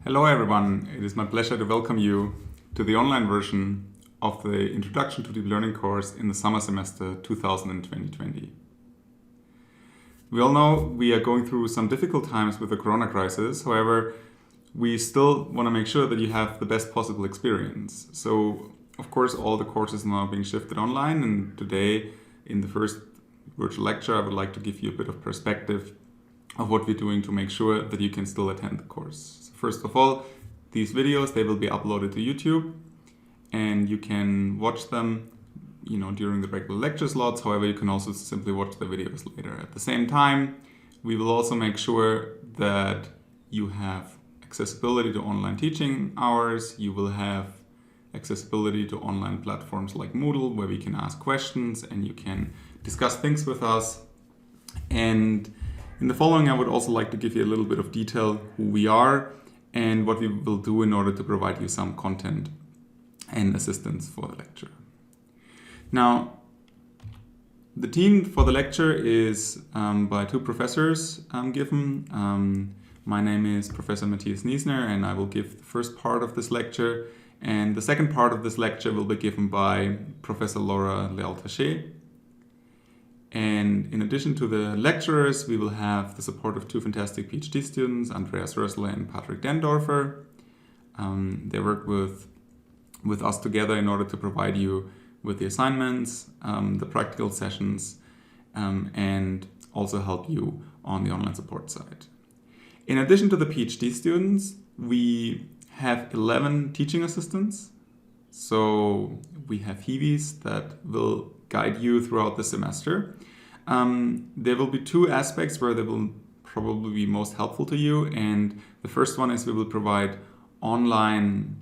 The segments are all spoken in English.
Hello everyone, it is my pleasure to welcome you to the online version of the Introduction to Deep Learning course in the summer semester 2020. We all know we are going through some difficult times with the corona crisis. However, we still want to make sure that you have the best possible experience. So, of course, all the courses are now being shifted online, and today in the first virtual lecture I would like to give you a bit of perspective of what we're doing to make sure that you can still attend the course. So first of all, these videos, they will be uploaded to YouTube and you can watch them during the regular lecture slots. However, you can also simply watch the videos later. At the same time, we will also make sure that you have accessibility to online teaching hours. You will have accessibility to online platforms like Moodle, where we can ask questions and you can discuss things with us. And in the following, I would also like to give you a little bit of detail who we are and what we will do in order to provide you some content and assistance for the lecture. Now, the theme for the lecture is by two professors given. My name is Professor Matthias Niesner, and I will give the first part of this lecture. And the second part of this lecture will be given by Professor Laura Leal-Taché. And in addition to the lecturers, we will have the support of two fantastic PhD students, Andreas Rössler and Patrick Dendorfer. They work with us together in order to provide you with the assignments, the practical sessions, and also help you on the online support side. In addition to the PhD students, we have 11 teaching assistants. So we have Hubes that will guide you throughout the semester. There will be two aspects where they will probably be most helpful to you. And the first one is we will provide online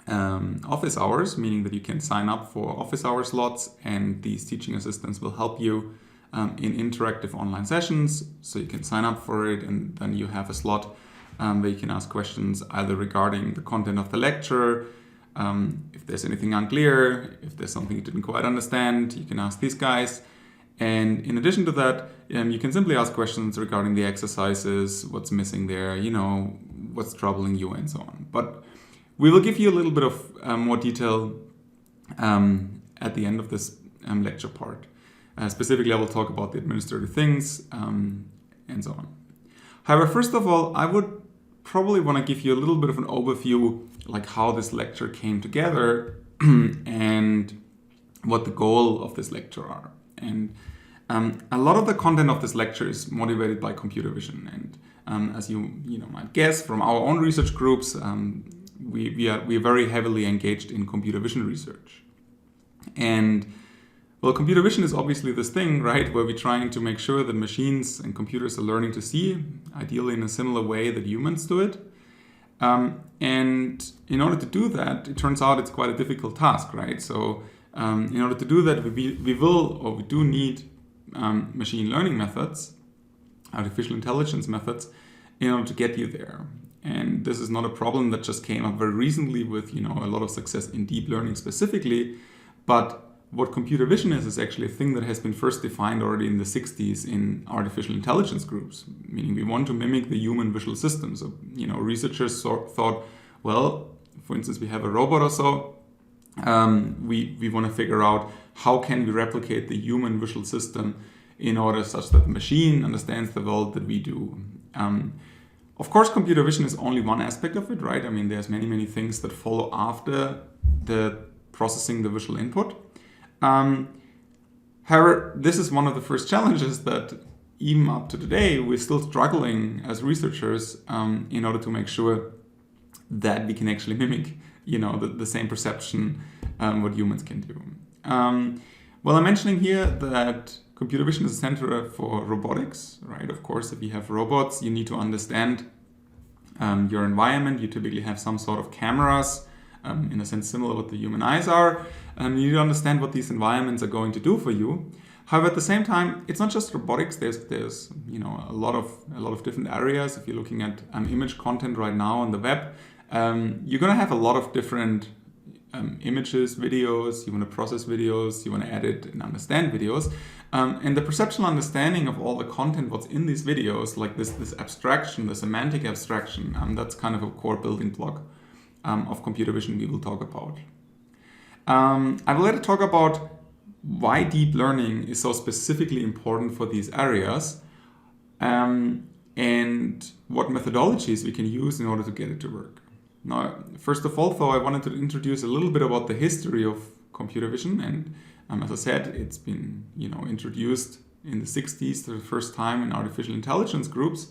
office hours, meaning that you can sign up for office hour slots, and these teaching assistants will help you in interactive online sessions. So you can sign up for it, and then you have a slot where you can ask questions either regarding the content of the lecture, if there's anything unclear, if there's something you didn't quite understand, you can ask these guys. And in addition to that, you can simply ask questions regarding the exercises, what's missing there, what's troubling you, and so on. But we will give you a little bit of more detail at the end of this lecture part. Specifically, I will talk about the administrative things and so on. However, first of all, I would probably want to give you a little bit of an overview, like how this lecture came together and what the goal of this lecture are. And a lot of the content of this lecture is motivated by computer vision. And as you might guess from our own research groups, we are very heavily engaged in computer vision research. And well, computer vision is obviously this thing, right, where we're trying to make sure that machines and computers are learning to see, ideally in a similar way that humans do it. And in order to do that, it turns out it's quite a difficult task, right? So in order to do that, we do need machine learning methods, artificial intelligence methods, in order to get you there. And this is not a problem that just came up very recently with a lot of success in deep learning specifically, but what computer vision is actually a thing that has been first defined already in the 60s in artificial intelligence groups, meaning we want to mimic the human visual system. So, researchers thought, well, for instance, we have a robot or so, we want to figure out how can we replicate the human visual system in order such that the machine understands the world that we do. Of course, computer vision is only one aspect of it, right? I mean, there's many things that follow after the processing the visual input. However, this is one of the first challenges that even up to today, we're still struggling as researchers in order to make sure that we can actually mimic, the same perception what humans can do. Well, I'm mentioning here that computer vision is a center for robotics, right? Of course, if you have robots, you need to understand your environment. You typically have some sort of cameras, in a sense similar to what the human eyes are. You need to understand what these environments are going to do for you. However, at the same time, it's not just robotics. There's a lot of different areas. If you're looking at image content right now on the web, you're going to have a lot of different images, videos, you want to process videos, you want to edit and understand videos. And the perceptual understanding of all the content, what's in these videos, like this abstraction, the semantic abstraction, that's kind of a core building block of computer vision we will talk about. I will later talk about why deep learning is so specifically important for these areas, and what methodologies we can use in order to get it to work. Now, first of all, though, I wanted to introduce a little bit about the history of computer vision, and as I said, it's been introduced in the 60s for the first time in artificial intelligence groups.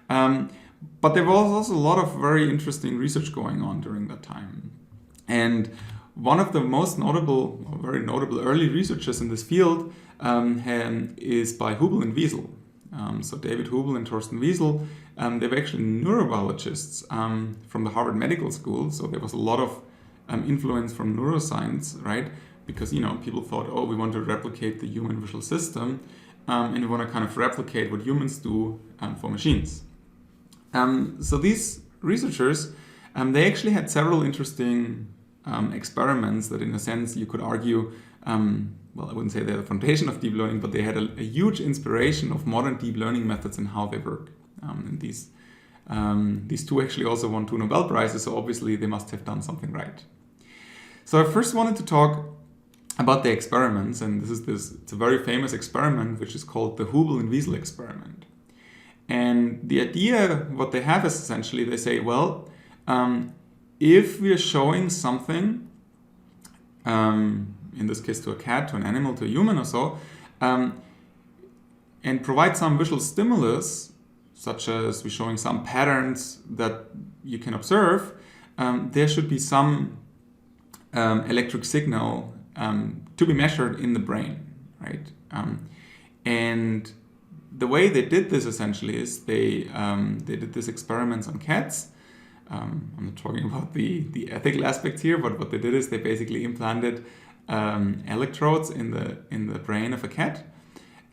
But there was also a lot of very interesting research going on during that time. And one of the most notable, or very notable early researchers in this field is by Hubel and Wiesel. So David Hubel and Thorsten Wiesel, they were actually neurobiologists from the Harvard Medical School. So there was a lot of influence from neuroscience, right? Because people thought, oh, we want to replicate the human visual system, and we want to kind of replicate what humans do for machines. So these researchers, they actually had several interesting experiments that, in a sense, you could argue, well, I wouldn't say they're the foundation of deep learning, but they had a huge inspiration of modern deep learning methods and how they work. And these two actually also won 2 Nobel Prizes, so obviously they must have done something right. So I first wanted to talk about the experiments, and it's a very famous experiment which is called the Hubel and Wiesel experiment. And the idea, what they have is essentially, they say, well, if we are showing something, in this case to a cat, to an animal, to a human or so, and provide some visual stimulus, such as we're showing some patterns that you can observe, there should be some electric signal to be measured in the brain, right? And the way they did this essentially is they did this experiments on cats. I'm not talking about the ethical aspects here, but what they did is they basically implanted electrodes in the brain of a cat.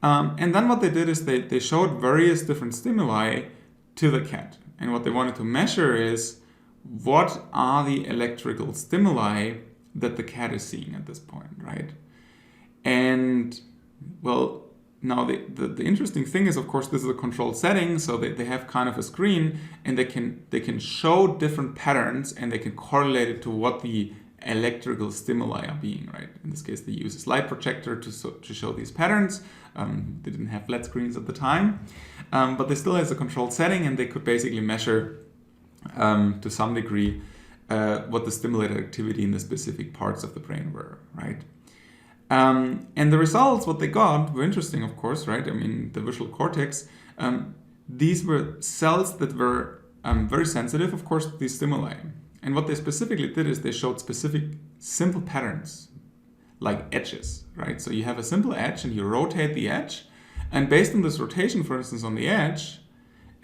And then what they did is they showed various different stimuli to the cat. And what they wanted to measure is what are the electrical stimuli that the cat is seeing at this point, right? And, well, now the interesting thing is, of course, this is a controlled setting, so they have kind of a screen, and they can show different patterns, and they can correlate it to what the electrical stimuli are being, right? In this case, they use a slide projector to show these patterns. They didn't have flat screens at the time, but they still has a controlled setting, and they could basically measure to some degree what the stimulated activity in the specific parts of the brain were, right? And the results, what they got, were interesting, of course, right? I mean, the visual cortex, these were cells that were very sensitive, of course, to these stimuli. And what they specifically did is they showed specific simple patterns, like edges, right? So you have a simple edge and you rotate the edge, and based on this rotation, for instance, on the edge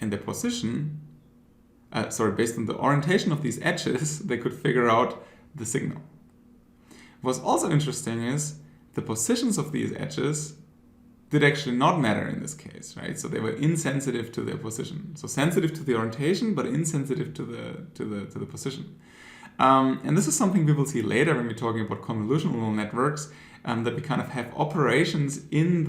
and the position, based on the orientation of these edges, they could figure out the signal. What's also interesting is the positions of these edges did actually not matter in this case, right? So they were insensitive to their position. So sensitive to the orientation, but insensitive to the position. And this is something we will see later when we're talking about convolutional neural networks, that we kind of have operations in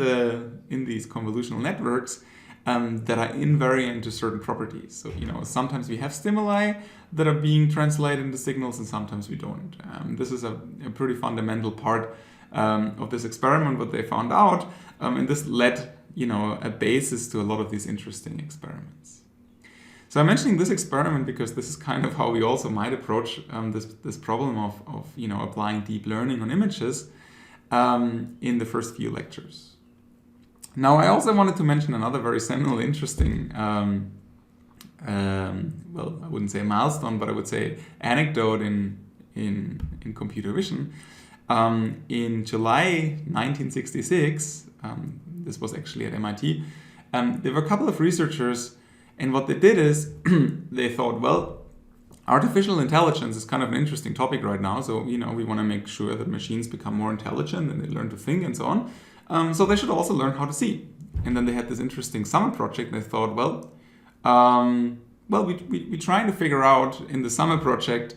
these convolutional networks that are invariant to certain properties. So, sometimes we have stimuli that are being translated into signals, and sometimes we don't. This is a pretty fundamental part of this experiment, what they found out, and this led, a basis to a lot of these interesting experiments. So I'm mentioning this experiment because this is kind of how we also might approach this problem of applying deep learning on images in the first few lectures. Now, I also wanted to mention another very seminal, interesting, well, I wouldn't say milestone, but I would say anecdote in computer vision. In July 1966, this was actually at MIT, there were a couple of researchers, and what they did is they thought, well, artificial intelligence is kind of an interesting topic right now, so we want to make sure that machines become more intelligent and they learn to think and so on. So they should also learn how to see. And then they had this interesting summer project, and they thought, we're trying to figure out in the summer project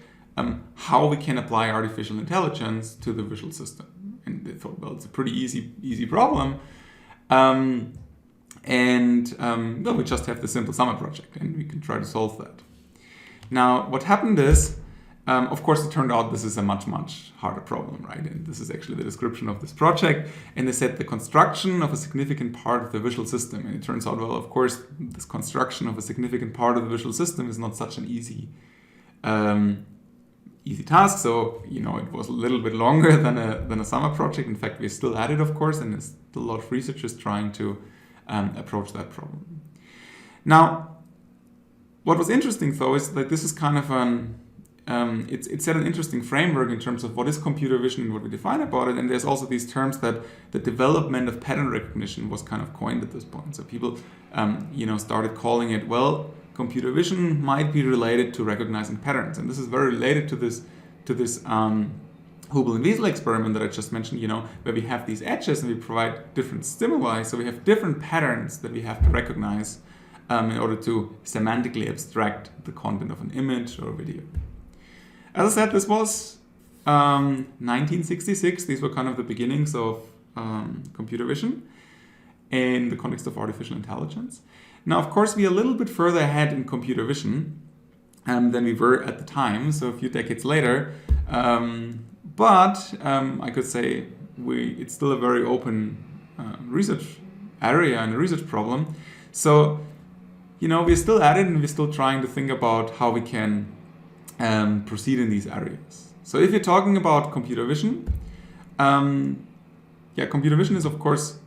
how we can apply artificial intelligence to the visual system. And they thought, well, it's a pretty easy problem. Well, we just have the simple summer project and we can try to solve that. Now, what happened is, of course, it turned out this is a much harder problem, right? And this is actually the description of this project. And they said the construction of a significant part of the visual system. And it turns out, well, of course, this construction of a significant part of the visual system is not such an easy task. So, it was a little bit longer than a summer project. In fact, we're still at it, of course, and there's still a lot of researchers trying to approach that problem. Now, what was interesting, though, is that this is kind of it set an interesting framework in terms of what is computer vision and what we define about it. And there's also these terms that the development of pattern recognition was kind of coined at this point. So people, started calling it, well, computer vision might be related to recognizing patterns. And this is very related to this Hubel and Wiesel experiment that I just mentioned, where we have these edges and we provide different stimuli. So we have different patterns that we have to recognize in order to semantically abstract the content of an image or a video. As I said, this was 1966. These were kind of the beginnings of computer vision in the context of artificial intelligence. Now, of course, we are a little bit further ahead in computer vision than we were at the time, so a few decades later. But I could say it's still a very open research area and a research problem. So, we're still at it and we're still trying to think about how we can proceed in these areas. So if you're talking about computer vision, computer vision is, of course,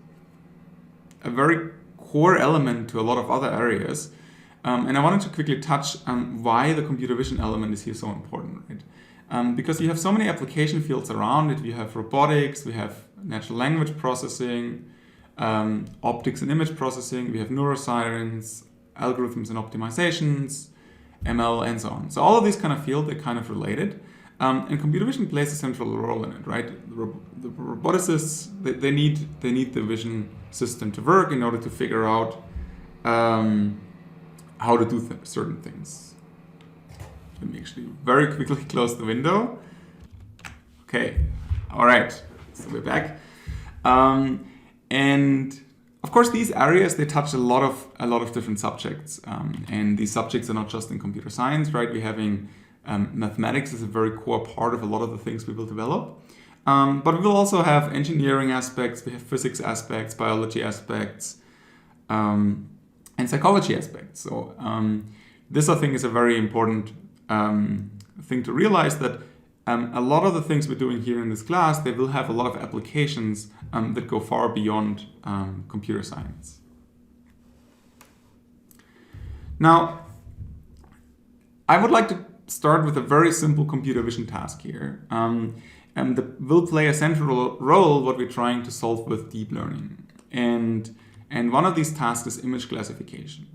a very core element to a lot of other areas. And I wanted to quickly touch on why the computer vision element is here so important, right? Because you have so many application fields around it. We have robotics, we have natural language processing, optics and image processing, we have neuroscience, algorithms and optimizations, ML, and so on. So all of these kind of fields, they're kind of related. And computer vision plays a central role in it, right? The roboticists, they need the vision system to work in order to figure out how to do certain things. Let me actually very quickly close the window. Okay, all right, so we're back. And of course, these areas, they touch a lot of different subjects. And these subjects are not just in computer science, right? We're having mathematics is a very core part of a lot of the things we will develop. But we will also have engineering aspects, we have physics aspects, biology aspects, and psychology aspects. So this, I think, is a very important thing to realize, that a lot of the things we're doing here in this class, they will have a lot of applications that go far beyond computer science. Now, I would like to start with a very simple computer vision task here. And that will play a central role what we're trying to solve with deep learning. And one of these tasks is image classification.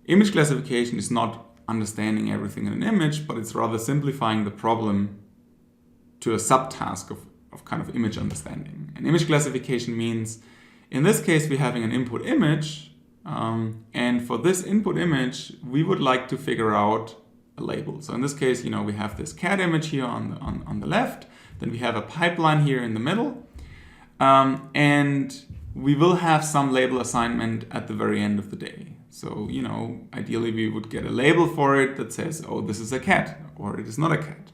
Image classification is not understanding everything in an image, but it's rather simplifying the problem to a subtask of kind of image understanding. And image classification means, in this case, we're having an input image. And for this input image, we would like to figure out a label. So in this case, we have this cat image here on the left, then we have a pipeline here in the middle, and we will have some label assignment at the very end of the day. So, ideally we would get a label for it that says, oh, this is a cat, or it is not a cat.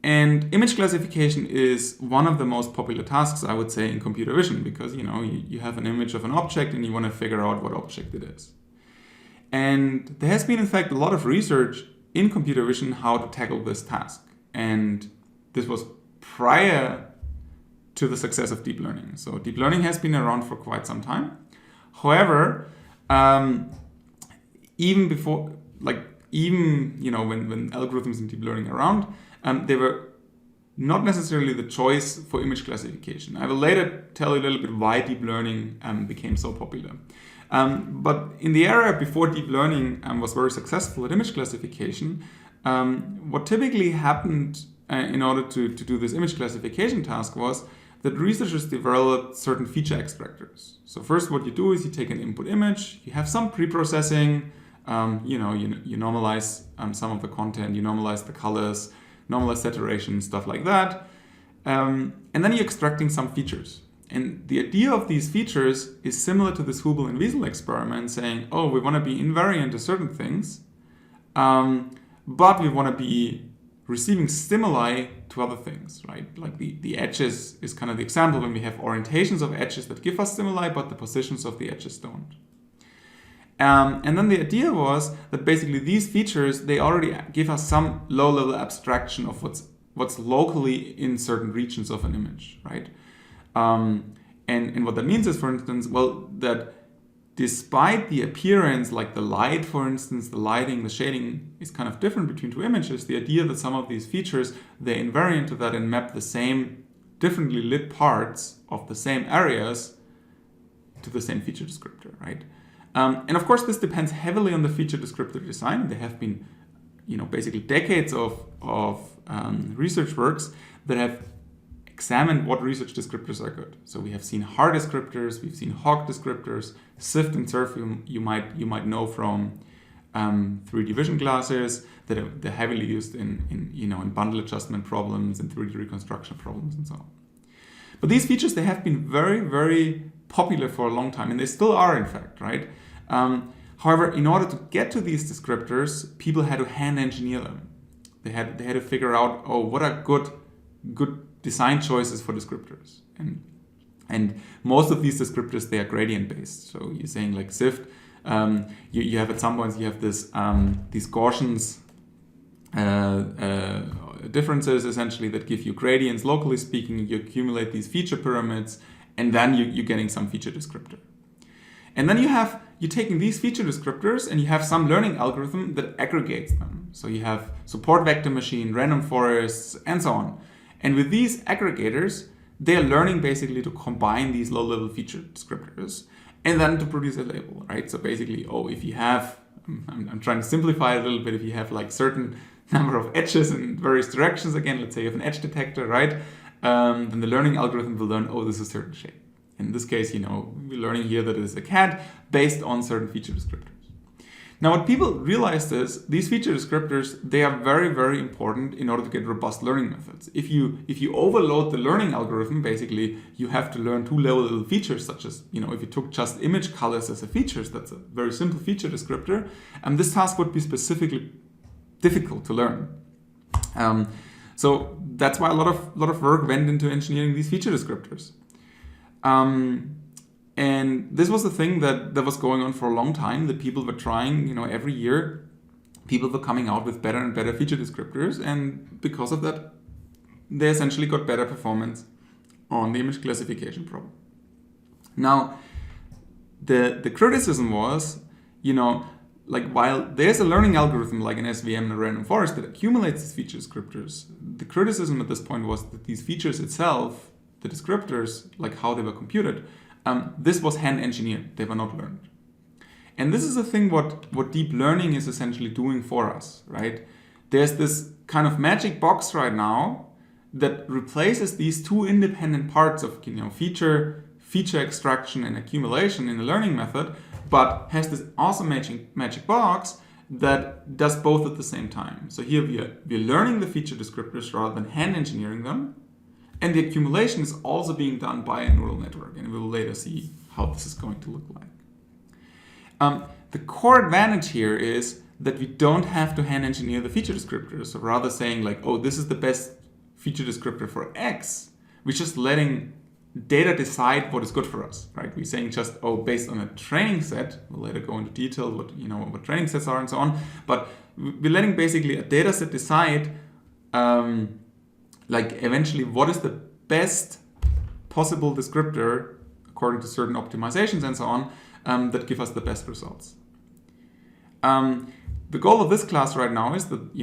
And image classification is one of the most popular tasks, I would say, in computer vision, because, you have an image of an object and you want to figure out what object it is. And there has been, in fact, a lot of research in computer vision how to tackle this task. And this was prior to the success of deep learning. So deep learning has been around for quite some time. However, even before, when algorithms in deep learning are around, they were not necessarily the choice for image classification. I will later tell you a little bit why deep learning became so popular. But in the era before deep learning was very successful at image classification, what typically happened in order to do this image classification task was that researchers developed certain feature extractors. So first what you do is you take an input image, you have some pre-processing, you normalize some of the content, you normalize the colors, normalize saturation, stuff like that. And then you're extracting some features. And the idea of these features is similar to this Hubel and Wiesel experiment, saying, oh, we want to be invariant to certain things, but we want to be receiving stimuli to other things, right? Like the edges is kind of the example when we have orientations of edges that give us stimuli, but the positions of the edges don't. And then the idea was that basically these features, they already give us some low-level abstraction of what's locally in certain regions of an image, right? And what that means is, for instance, well, that despite the appearance, like the light, for instance, the lighting, the shading is kind of different between two images, the idea that some of these features, they're invariant to that and map the same differently lit parts of the same areas to the same feature descriptor, right? And of course, this depends heavily on the feature descriptor design. There have been, basically decades of research works that have examined what research descriptors are good. So we have seen HAR descriptors, we've seen HOG descriptors, SIFT and SURF you might know from 3D vision classes that they're heavily used in bundle adjustment problems and 3D reconstruction problems and so on. But these features, they have been very, very popular for a long time, and they still are, in fact, right? However, in order to get to these descriptors, people had to hand engineer them. They had to figure out, oh, what are good design choices for descriptors, and most of these descriptors, they are gradient based. So you're saying like SIFT, you have at some points you have these Gaussians differences essentially that give you gradients locally speaking. You accumulate these feature pyramids, and then you're getting some feature descriptor. And then you're taking these feature descriptors and you have some learning algorithm that aggregates them. So you have support vector machine, random forests, and so on. And with these aggregators, they're learning basically to combine these low-level feature descriptors and then to produce a label, right? So basically, if you have, I'm trying to simplify it a little bit, if you have like certain number of edges in various directions, again, let's say you have an edge detector, right? Then the learning algorithm will learn, this is a certain shape. In this case, we're learning here that it is a cat based on certain feature descriptors. Now, what people realized is these feature descriptors, they are very, very important in order to get robust learning methods. If you overload the learning algorithm, basically, you have to learn two low-level features, such as, if you took just image colors as a features, that's a very simple feature descriptor, and this task would be specifically difficult to learn. So that's why a lot of work went into engineering these feature descriptors. And this was the thing that was going on for a long time, that people were trying, every year, people were coming out with better and better feature descriptors, and because of that, they essentially got better performance on the image classification problem. Now, the criticism was, while there's a learning algorithm like an SVM and a random forest that accumulates these feature descriptors, the criticism at this point was that these features itself, the descriptors, like how they were computed, this was hand engineered. They were not learned. And this is the thing what deep learning is essentially doing for us, right? There's this kind of magic box right now that replaces these two independent parts of feature extraction and accumulation in the learning method, but has this awesome magic box that does both at the same time. So here we're learning the feature descriptors rather than hand engineering them. And the accumulation is also being done by a neural network, and we will later see how this is going to look like. The core advantage here is that we don't have to hand engineer the feature descriptors. So rather saying like, this is the best feature descriptor for X, we're just letting data decide what is good for us, right? We're saying just, based on a training set, we'll later go into detail what training sets are and so on, but we're letting basically a data set decide eventually what is the best possible descriptor according to certain optimizations and so on that give us the best results. The goal of this class right now is that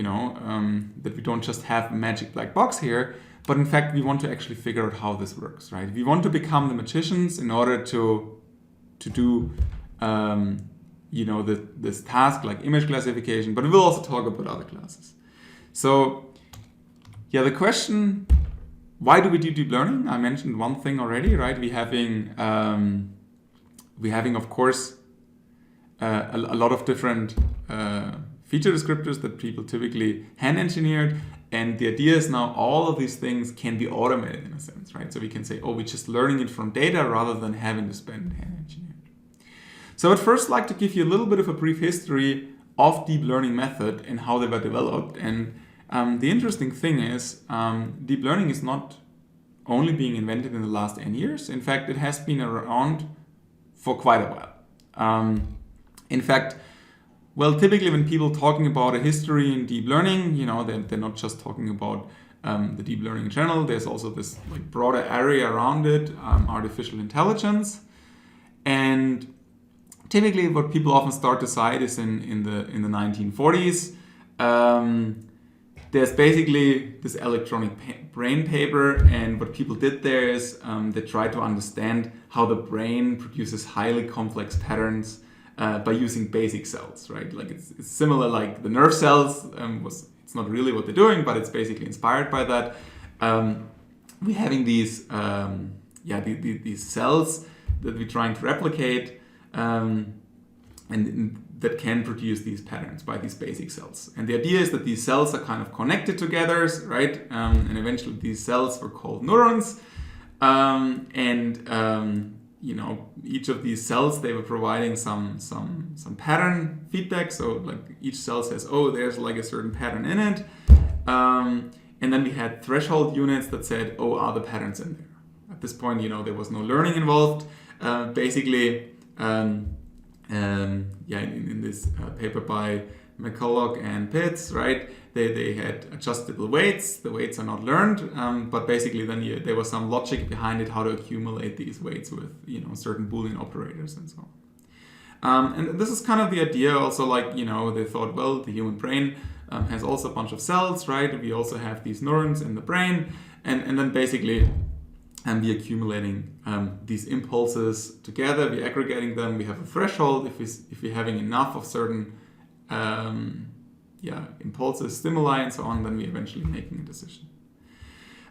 that we don't just have a magic black box here, but in fact we want to actually figure out how this works, right? We want to become the magicians in order to do this task like image classification, but we will also talk about other classes. So the question, why do we do deep learning? I mentioned one thing already, right? We're having, of course, a lot of different feature descriptors that people typically hand engineered. And the idea is now all of these things can be automated in a sense, right? So we can say, oh, we're just learning it from data rather than having to spend hand engineered. So I'd first like to give you a little bit of a brief history of deep learning method and how they were developed. And the interesting thing is deep learning is not only being invented in the last 10 years. In fact, it has been around for quite a while. In fact, well, typically when people talking about a history in deep learning, they're not just talking about the deep learning in general. There's also this like broader area around it, artificial intelligence. And typically what people often start to cite is in the 1940s. There's basically this electronic brain paper, and what people did there is they tried to understand how the brain produces highly complex patterns by using basic cells, right? Like it's similar like the nerve cells. It's not really what they're doing, but it's basically inspired by that. We're having these cells that we're trying to replicate, and that can produce these patterns by these basic cells. And the idea is that these cells are kind of connected together, right? And eventually these cells were called neurons. Each of these cells, they were providing some pattern feedback. So like each cell says, oh, there's like a certain pattern in it. And then we had threshold units that said, oh, are the patterns in there? At this point, there was no learning involved. In this paper by McCulloch and Pitts, right? They had adjustable weights. The weights are not learned, but basically then there was some logic behind it, how to accumulate these weights with certain Boolean operators and so on. And this is kind of the idea. Also, like they thought, well, the human brain has also a bunch of cells, right? We also have these neurons in the brain, and then basically. And we're accumulating these impulses together, we're aggregating them, we have a threshold. If we're having enough of certain impulses, stimuli, and so on, then we're eventually making a decision.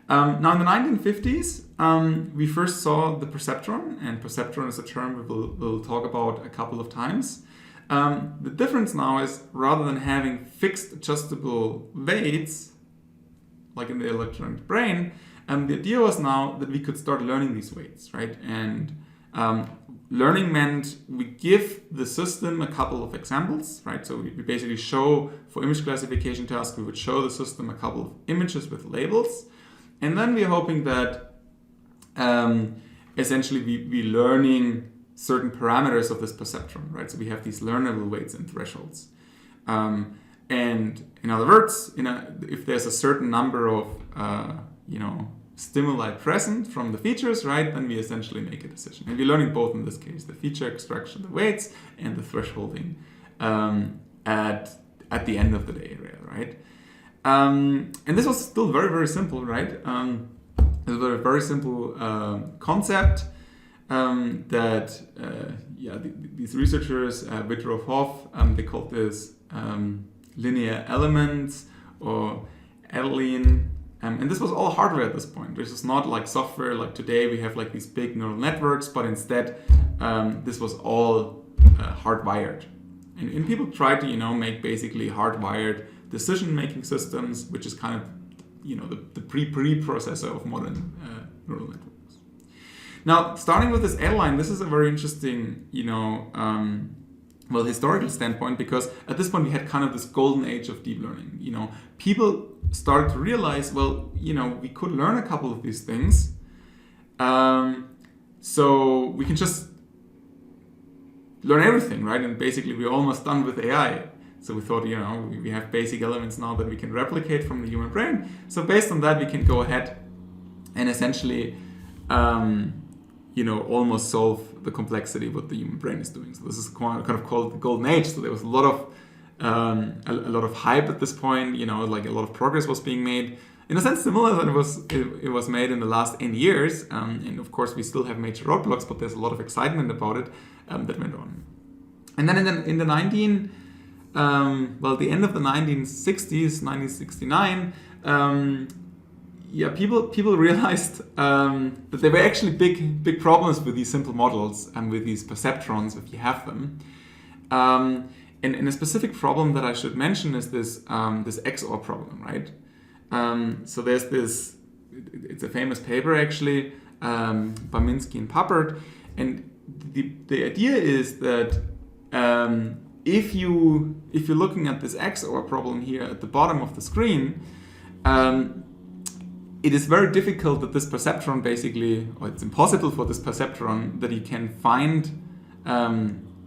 Now in the 1950s, we first saw the perceptron, and perceptron is a term we'll talk about a couple of times. The difference now is rather than having fixed adjustable weights, like in the electronic brain, the idea was now that we could start learning these weights, right? And learning meant we give the system a couple of examples, right? So we basically show, for image classification tasks, we would show the system a couple of images with labels. And then we're hoping that essentially we're learning certain parameters of this perceptron, right? So we have these learnable weights and thresholds. And in other words, if there's a certain number of stimuli present from the features, right, then we essentially make a decision. And we're learning both in this case, the feature extraction, the weights, and the thresholding at the end of the day, right? And this was still very, very simple, right? It was a very simple concept these researchers, Wittrow Hoff, they called this linear elements or Adeline. And this was all hardware at this point. This is not like software like today we have like these big neural networks, but instead this was all hardwired. And people try to make basically hardwired decision-making systems, which is kind of the preprocessor of modern neural networks. Now, starting with this Adeline, this is a very interesting historical standpoint, because at this point we had kind of this golden age of deep learning. People started to realize, we could learn a couple of these things, so we can just learn everything, right? And basically we're almost done with AI. So we thought, we have basic elements now that we can replicate from the human brain. So based on that, we can go ahead and essentially, almost solve the complexity of what the human brain is doing. So this is kind of called the golden age. So there was a lot of hype at this point. Like a lot of progress was being made. In a sense, similar than it was made in the last 10 years. And of course, we still have major roadblocks, but there's a lot of excitement about it that went on. And then in the the end of the 1960s, 1969, people realized that there were actually big problems with these simple models and with these perceptrons, if you have them. And a specific problem that I should mention is this XOR problem, right? So there's this, it's a famous paper actually, by Minsky and Papert, and the idea is that if you're looking at this XOR problem here at the bottom of the screen, it is very difficult that this perceptron basically, or it's impossible for this perceptron that you can find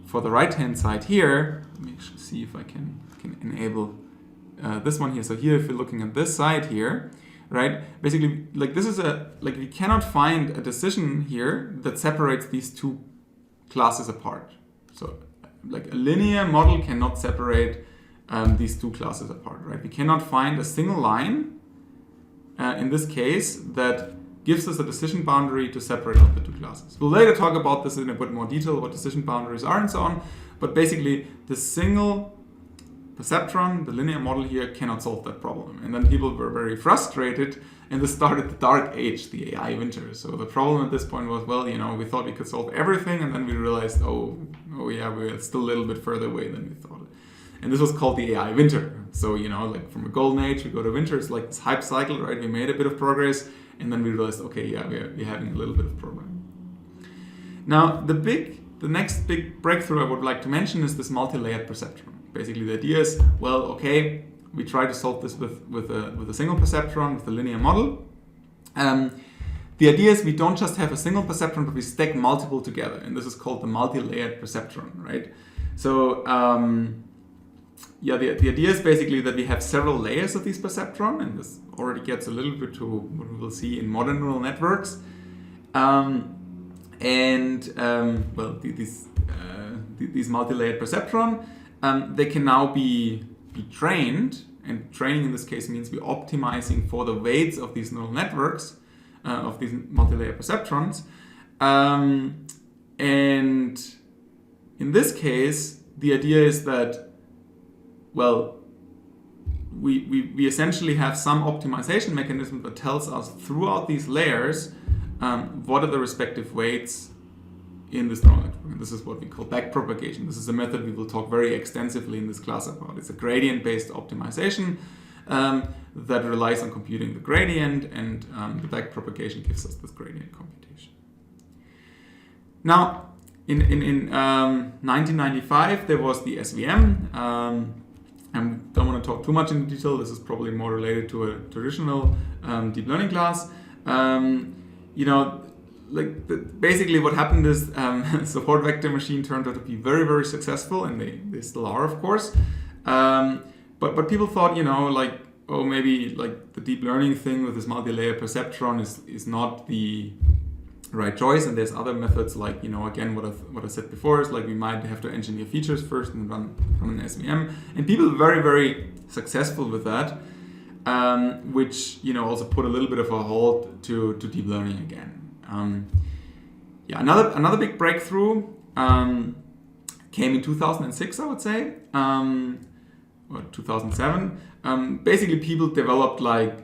for the right-hand side here. Let me see if I can enable this one here. So here, if you're looking at this side here, right? Basically, like this is we cannot find a decision here that separates these two classes apart. So like a linear model cannot separate these two classes apart, right? We cannot find a single line in this case that gives us a decision boundary to separate out the two classes. We'll later talk about this in a bit more detail, what decision boundaries are and so on. But basically, the single perceptron, the linear model here, cannot solve that problem. And then people were very frustrated, and this started the dark age, the AI winter. So the problem at this point was, well, we thought we could solve everything, and then we realized, oh yeah, we're still a little bit further away than we thought. And this was called the AI winter. So, like from a golden age, we go to winter. It's like this hype cycle, right? We made a bit of progress, and then we realized, okay, yeah, we're having a little bit of problem. Now, the next big breakthrough I would like to mention is this multi-layered perceptron. Basically, the idea is, well, okay, we try to solve this with a single perceptron, with a linear model. The idea is we don't just have a single perceptron, but we stack multiple together, and this is called the multi-layered perceptron, right? So, the idea is basically that we have several layers of these perceptron, and this already gets a little bit to what we will see in modern neural networks. These multi-layered perceptron, they can now be trained, and training in this case means we're optimizing for the weights of these neural networks, of these multi-layered perceptrons. And in this case, the idea is that, well, we essentially have some optimization mechanism that tells us throughout these layers what are the respective weights in this neural network. And this is what we call backpropagation. This is a method we will talk very extensively in this class about. It's a gradient-based optimization that relies on computing the gradient, and the backpropagation gives us this gradient computation. Now, in 1995, there was the SVM. I don't want to talk too much in detail. This is probably more related to a traditional deep learning class. Basically what happened is support vector machine turned out to be very, very successful, and they still are, of course. But people thought, maybe like the deep learning thing with this multi-layer perceptron is not the right choice, and there's other methods like, again, what I said before is like we might have to engineer features first and run an SVM. And people were very, very successful with that, which, also put a little bit of a halt to deep learning again. Another big breakthrough came in 2006, I would say, or 2007. Basically, people developed like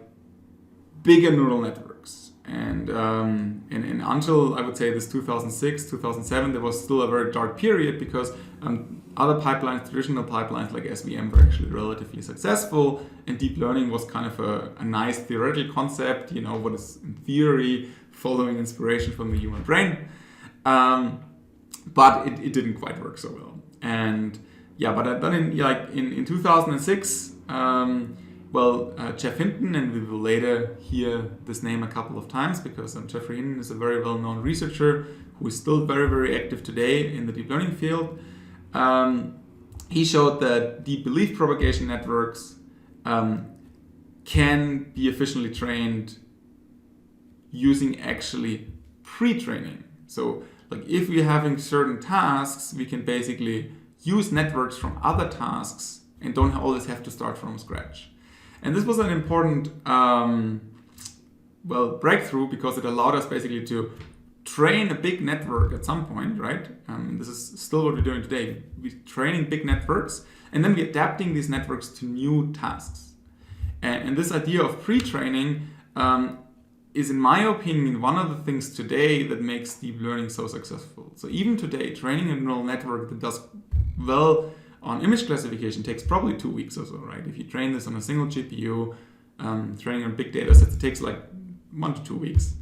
bigger neural networks. And until I would say this 2006, 2007, there was still a very dark period because other pipelines, traditional pipelines like SVM, were actually relatively successful, and deep learning was kind of a nice theoretical concept, what is in theory following inspiration from the human brain. But it didn't quite work so well. And but then in 2006, Jeff Hinton, and we will later hear this name a couple of times because Jeffrey Hinton is a very well-known researcher who is still very, very active today in the deep learning field. He showed that deep belief propagation networks can be efficiently trained using actually pre-training. So like if we're having certain tasks, we can basically use networks from other tasks and don't always have to start from scratch. And this was an important breakthrough because it allowed us basically to train a big network at some point, right? This is still what we're doing today. We're training big networks, and then we're adapting these networks to new tasks. And this idea of pre-training is, in my opinion, one of the things today that makes deep learning so successful. So even today, training a neural network that does well on image classification takes probably 2 weeks or so, right? If you train this on a single GPU, training on big data sets, it takes like 1 to 2 weeks.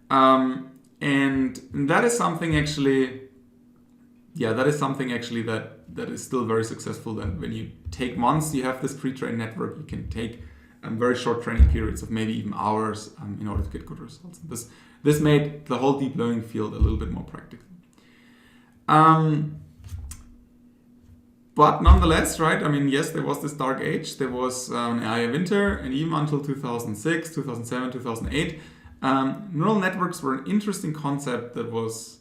And that is something actually, that is still very successful. That when you take months, you have this pre-trained network, you can take very short training periods of maybe even hours in order to get good results. This made the whole deep learning field a little bit more practical. But nonetheless, right, I mean, yes, there was this dark age, there was AI winter, and even until 2006, 2007, 2008, neural networks were an interesting concept that was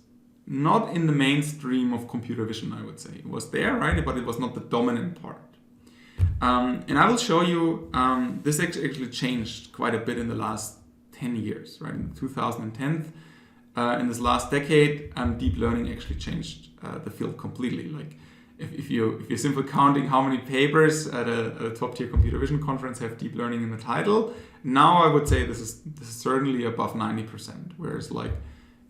not in the mainstream of computer vision, I would say. It was there, right, but it was not the dominant part. And I will show you, this actually changed quite a bit in the last 10 years, right, in 2010. In this last decade, deep learning actually changed the field completely. Like, if you're simply counting how many papers at a top-tier computer vision conference have deep learning in the title, now I would say this is certainly above 90%. Whereas, like,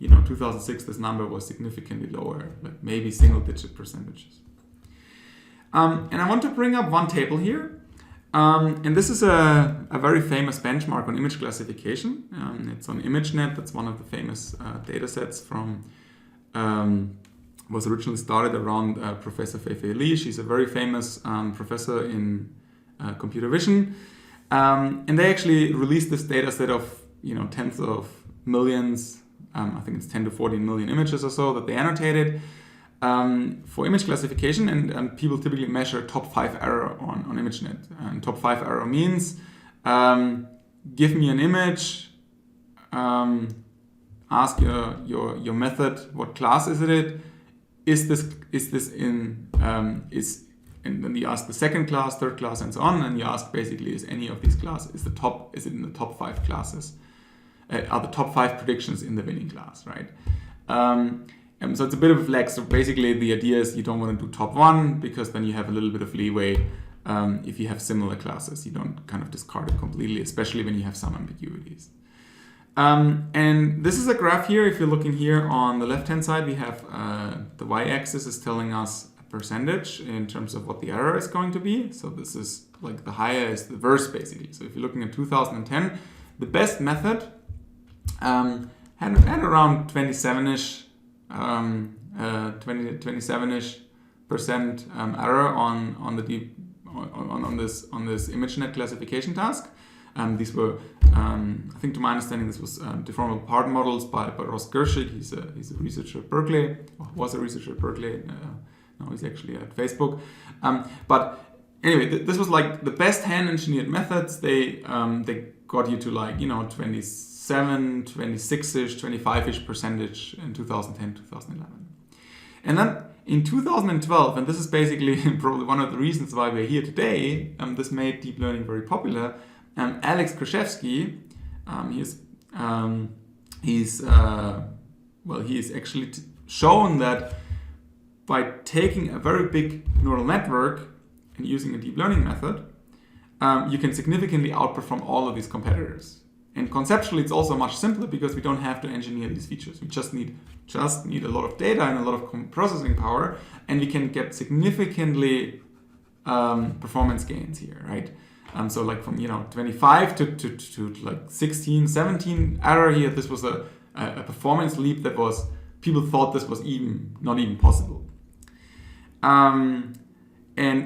2006, this number was significantly lower, like maybe single-digit percentages. And I want to bring up one table here. And this is a very famous benchmark on image classification. It's on ImageNet. That's one of the famous data sets from, was originally started around Professor Fei-Fei Li. She's a very famous professor in computer vision. And they actually released this data set of, tens of millions, I think it's 10 to 14 million images or so that they annotated. For image classification, and people typically measure top 5 error on ImageNet. And top 5 error means give me an image, ask your method what class is it, and then you ask the second class, third class, and so on, and you ask basically is any of these classes, is it in the top 5 classes, are the top 5 predictions in the winning class, right? So it's a bit of a flex. So basically the idea is you don't want to do top 1 because then you have a little bit of leeway if you have similar classes. You don't kind of discard it completely, especially when you have some ambiguities. And this is a graph here. If you're looking here on the left-hand side, we have the y-axis is telling us a percentage in terms of what the error is going to be. So this is like the higher is the worst, basically. So if you're looking at 2010, the best method had around 27-ish 27-ish percent error on this ImageNet classification task. These were, I think, to my understanding, this was deformable part models by Ross Gershig. He's a researcher at Berkeley, or was a researcher at Berkeley. Now he's actually at Facebook. But anyway, this was like the best hand-engineered methods. They got you to 27, 26-ish, 25-ish percentage in 2010, 2011. And then in 2012, and this is basically probably one of the reasons why we're here today, this made deep learning very popular. Alex Krzeszewski, he's actually shown that by taking a very big neural network and using a deep learning method, you can significantly outperform all of these competitors. And conceptually, it's also much simpler because we don't have to engineer these features. We just need a lot of data and a lot of processing power, and we can get significantly performance gains here, right? So like from 25 to like 16, 17 error here, this was a performance leap that was, people thought this was not even possible. And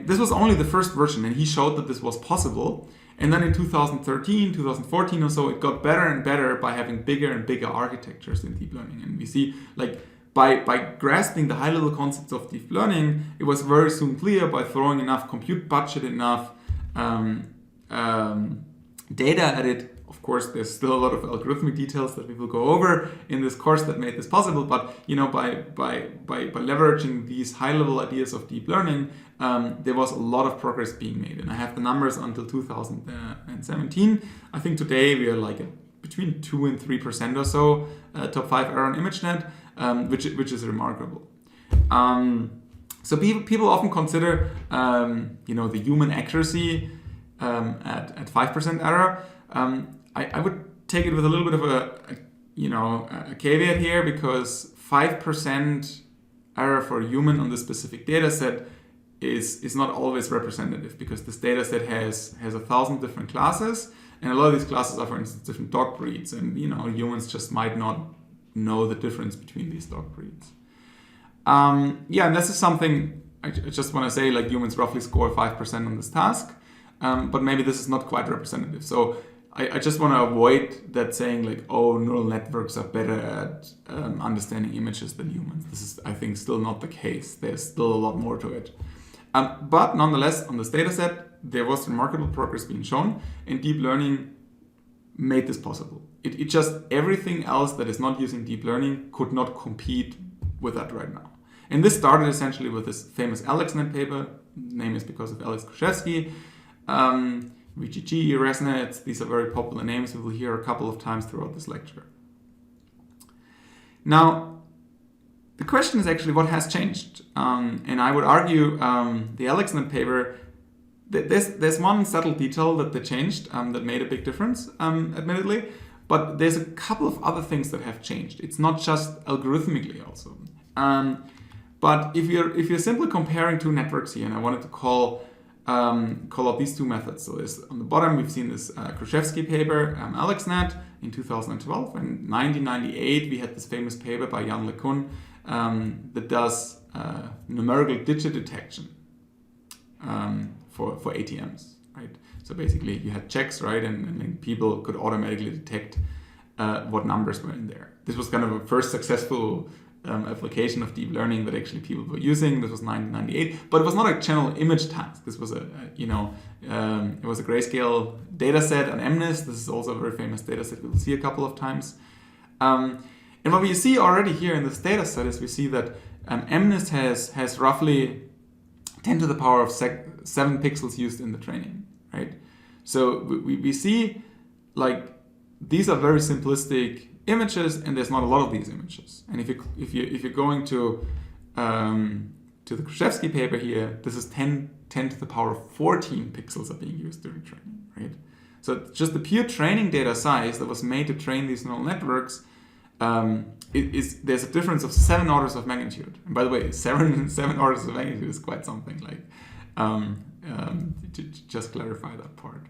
this was only the first version, and he showed that this was possible. And then in 2013, 2014 or so, it got better and better by having bigger and bigger architectures in deep learning. And we see, like, by grasping the high-level concepts of deep learning, it was very soon clear by throwing enough compute budget, enough data at it. Of course, there's still a lot of algorithmic details that we will go over in this course that made this possible. But by leveraging these high-level ideas of deep learning, there was a lot of progress being made. And I have the numbers until 2017. I think today we are like between 2 and 3% or so top 5 error on ImageNet, which is remarkable. So people often consider the human accuracy at 5% error. I would take it with a little bit of a caveat here, because 5% error for a human on this specific data set is not always representative, because this data set has 1,000 different classes, and a lot of these classes are, for instance, different dog breeds, and humans just might not know the difference between these dog breeds. And this is something I just want to say, like, humans roughly score 5% on this task, but maybe this is not quite representative. So I just want to avoid that saying like, oh, neural networks are better at understanding images than humans. This is, I think, still not the case. There's still a lot more to it. But nonetheless, on this data set, there was remarkable progress being shown, and deep learning made this possible. It just, everything else that is not using deep learning could not compete with that right now. And this started essentially with this famous AlexNet paper. Name is because of Alex Kruszewski. VGG, ResNet, these are very popular names we will hear a couple of times throughout this lecture. Now, the question is actually what has changed. And I would argue the AlexNet paper, there's one subtle detail that they changed that made a big difference, admittedly, but there's a couple of other things that have changed. It's not just algorithmically also. But if you're simply comparing two networks here, and I wanted to call out these two methods. So on the bottom, we've seen this Kruszewski paper, AlexNet, in 2012. And in 1998, we had this famous paper by Jan LeCun that does numerical digit detection for ATMs, right? So basically, you had checks, right? And then people could automatically detect what numbers were in there. This was kind of a first successful application of deep learning that actually people were using. This was 1998, but it was not a general image task. This was it was a grayscale data set on MNIST. This is also a very famous data set we'll see a couple of times. And what we see already here in this data set is we see that MNIST has roughly 10 to the power of 7 pixels used in the training, right? So we see like these are very simplistic images, and there's not a lot of these images. And if you're going to the Kruszewski paper here, this is 10 to the power of 14 pixels are being used during training, right? So just the pure training data size that was made to train these neural networks, there's a difference of 7 orders of magnitude. And by the way, seven orders of magnitude is quite something. Like to just clarify that part.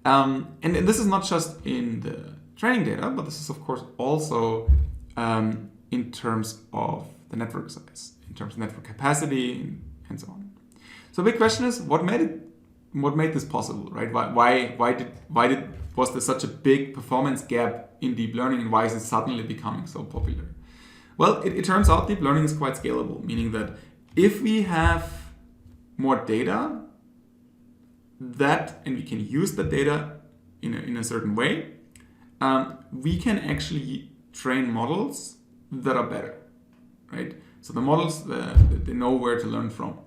And this is not just in the training data, but this is of course also in terms of the network size, in terms of network capacity, and so on. So the big question is, what made this possible, right? Was there such a big performance gap in deep learning, and why is it suddenly becoming so popular? Well, it turns out deep learning is quite scalable, meaning that if we have more data, and we can use the data in a certain way, we can actually train models that are better, right? So the models, they know where to learn from.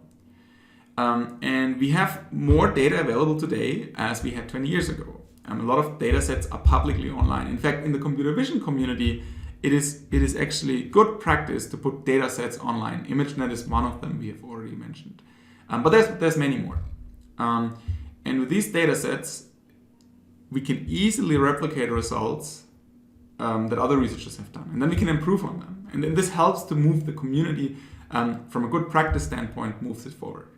And we have more data available today as we had 20 years ago. A lot of data sets are publicly online. In fact, in the computer vision community, it is actually good practice to put data sets online. ImageNet is one of them we have already mentioned. But there's many more. And with these data sets, we can easily replicate results that other researchers have done. And then we can improve on them. And then this helps to move the community from a good practice standpoint, moves it forward.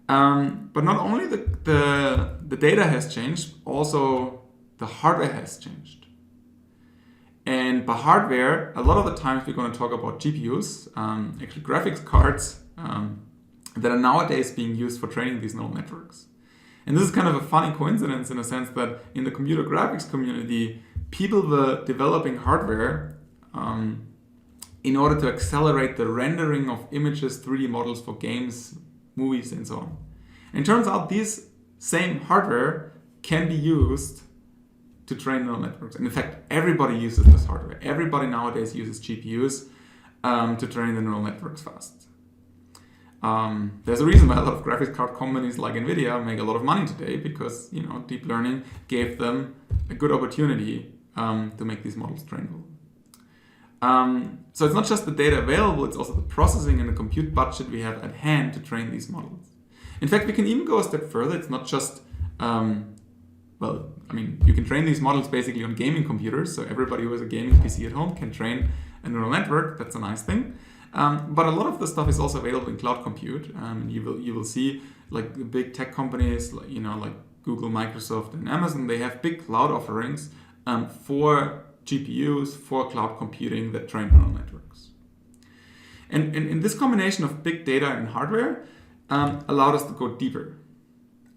But not only the data has changed, also the hardware has changed. And by hardware, a lot of the times we're going to talk about GPUs, actually graphics cards, that are nowadays being used for training these neural networks. And this is kind of a funny coincidence in a sense that in the computer graphics community, people were developing hardware in order to accelerate the rendering of images, 3D models for games, movies, and so on. And it turns out these same hardware can be used to train neural networks. And in fact, everybody uses this hardware. Everybody nowadays uses GPUs to train the neural networks fast. There's a reason why a lot of graphics card companies like NVIDIA make a lot of money today, because deep learning gave them a good opportunity to make these models trainable. So it's not just the data available, it's also the processing and the compute budget we have at hand to train these models. In fact, we can even go a step further. It's not just, you can train these models basically on gaming computers. So everybody who has a gaming PC at home can train a neural network. That's a nice thing. But a lot of the stuff is also available in cloud compute. You will see like the big tech companies, like Google, Microsoft, and Amazon. They have big cloud offerings for GPUs, for cloud computing that train neural networks. And in this combination of big data and hardware allowed us to go deeper.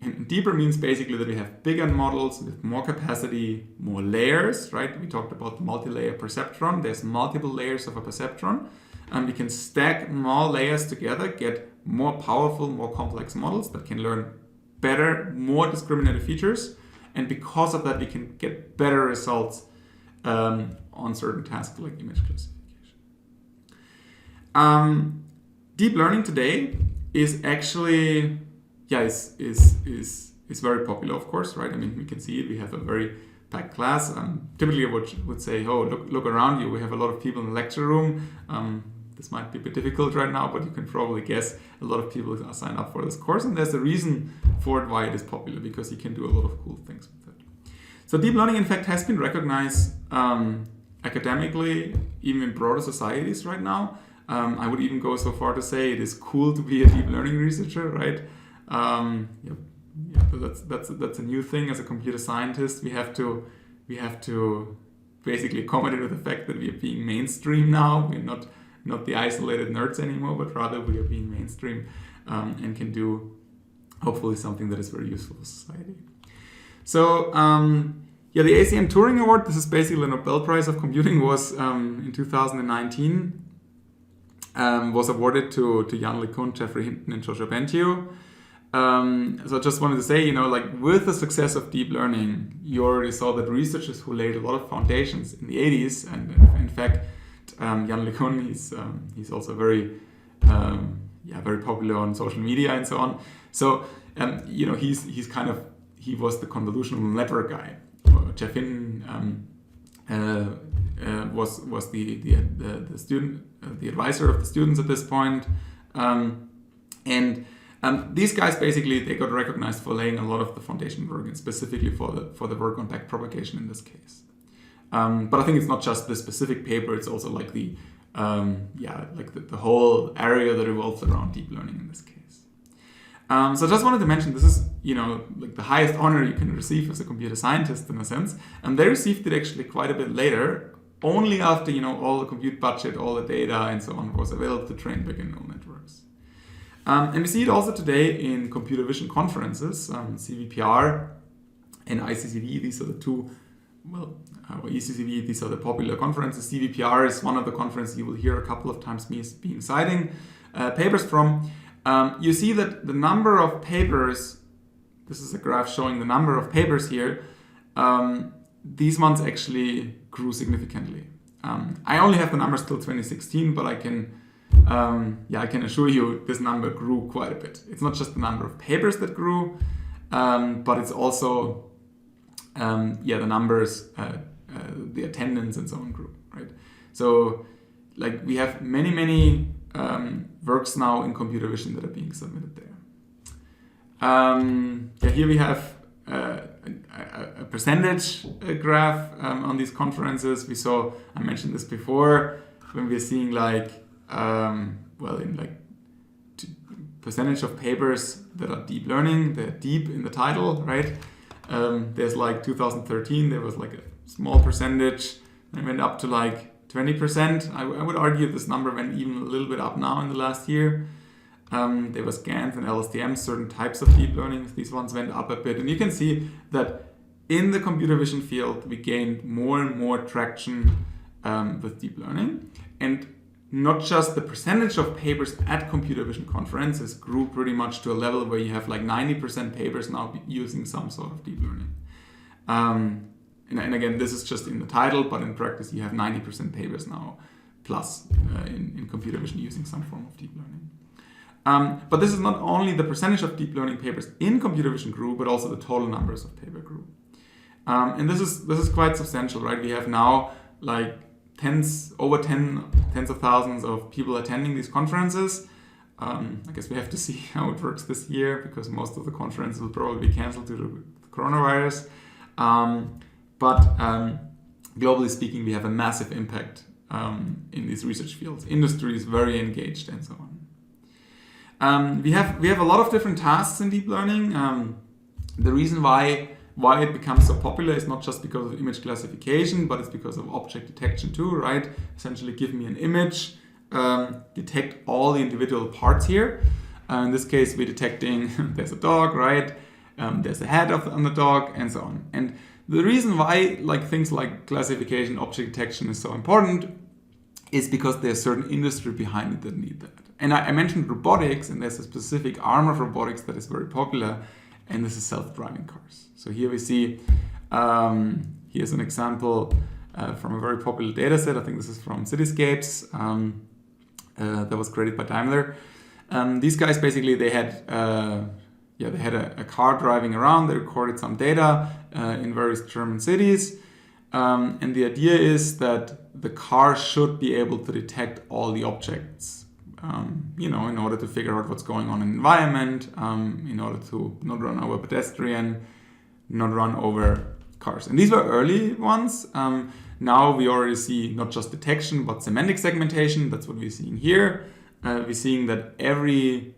And deeper means basically that we have bigger models with more capacity, more layers, right? We talked about the multi-layer perceptron. There's multiple layers of a perceptron. We can stack more layers together, get more powerful, more complex models that can learn better, more discriminated features. And because of that, we can get better results on certain tasks like image classification. Deep learning today is actually, is very popular, of course, right? I mean, we can see it. We have a very packed class. Typically, I would say, oh, look around you. We have a lot of people in the lecture room. This might be a bit difficult right now, but you can probably guess a lot of people are signed up for this course. And there's a reason for it, why it is popular, because you can do a lot of cool things with it. So deep learning, in fact, has been recognized academically, even in broader societies right now. I would even go so far to say it is cool to be a deep learning researcher, right? That's a new thing as a computer scientist. We have to basically accommodate with the fact that we are being mainstream now. We're not the isolated nerds anymore, but rather we are being mainstream and can do hopefully something that is very useful for society. So the ACM Turing Award, this is basically the Nobel Prize of Computing, was in 2019 was awarded to Jan LeCun, Jeffrey Hinton, and Joshua Bengio. So I just wanted to say, with the success of deep learning, you already saw that researchers who laid a lot of foundations in the 80s, and in fact, Jan LeCun, he's also very popular on social media and so on. So he was the convolutional network guy. Jeff Hinton was the student, the advisor of the students at this point, and these guys basically, they got recognized for laying a lot of the foundation work, and specifically for the work on backpropagation in this case. But I think it's not just the specific paper; it's also like the whole area that revolves around deep learning in this case. So I just wanted to mention this is like the highest honor you can receive as a computer scientist in a sense, and they received it actually quite a bit later, only after all the compute budget, all the data, and so on was available to train bigger neural networks. And we see it also today in computer vision conferences, CVPR and ICCV. These are the two, ECCV, these are the popular conferences. CVPR is one of the conferences you will hear a couple of times me being citing papers from. You see that the number of papers, this is a graph showing the number of papers here, these ones actually grew significantly. I only have the numbers till 2016, but I can assure you this number grew quite a bit. It's not just the number of papers that grew, but it's also the numbers, the attendance and so on grew, right? So like we have many works now in computer vision that are being submitted there. Here we have a percentage graph on these conferences. I mentioned this before, when we're seeing percentage of papers that are deep learning, they're deep in the title, right? There's 2013, there was a small percentage, and it went up to 20%. I would argue this number went even a little bit up now in the last year. There was GANs and LSTM, certain types of deep learning. These ones went up a bit. And you can see that in the computer vision field, we gained more and more traction with deep learning. And not just the percentage of papers at computer vision conferences grew pretty much to a level where you have 90% papers now using some sort of deep learning. And again, this is just in the title, but in practice, you have 90% papers now plus in computer vision using some form of deep learning. But this is not only the percentage of deep learning papers in computer vision grew, but also the total numbers of paper grew. And this is quite substantial, right? We have now tens of thousands of people attending these conferences. I guess we have to see how it works this year, because most of the conferences will probably be canceled due to the coronavirus. But globally speaking, we have a massive impact in these research fields. Industry is very engaged and so on. We have a lot of different tasks in deep learning. The reason why it becomes so popular is not just because of image classification, but it's because of object detection too, right? Essentially give me an image, detect all the individual parts here. In this case, we're detecting there's a dog, right? There's a head on the dog and so on. And the reason why things like classification, object detection is so important is because there's certain industry behind it that need that. And I mentioned robotics, and there's a specific arm of robotics that is very popular, and this is self-driving cars. So here we see, here's an example from a very popular data set. I think this is from Cityscapes that was created by Daimler. These guys basically, they had a car driving around. They recorded some data in various German cities. And the idea is that the car should be able to detect all the objects, in order to figure out what's going on in the environment, in order to not run over pedestrian, not run over cars. And these were early ones. Now we already see not just detection, but semantic segmentation. That's what we're seeing here. We're seeing that every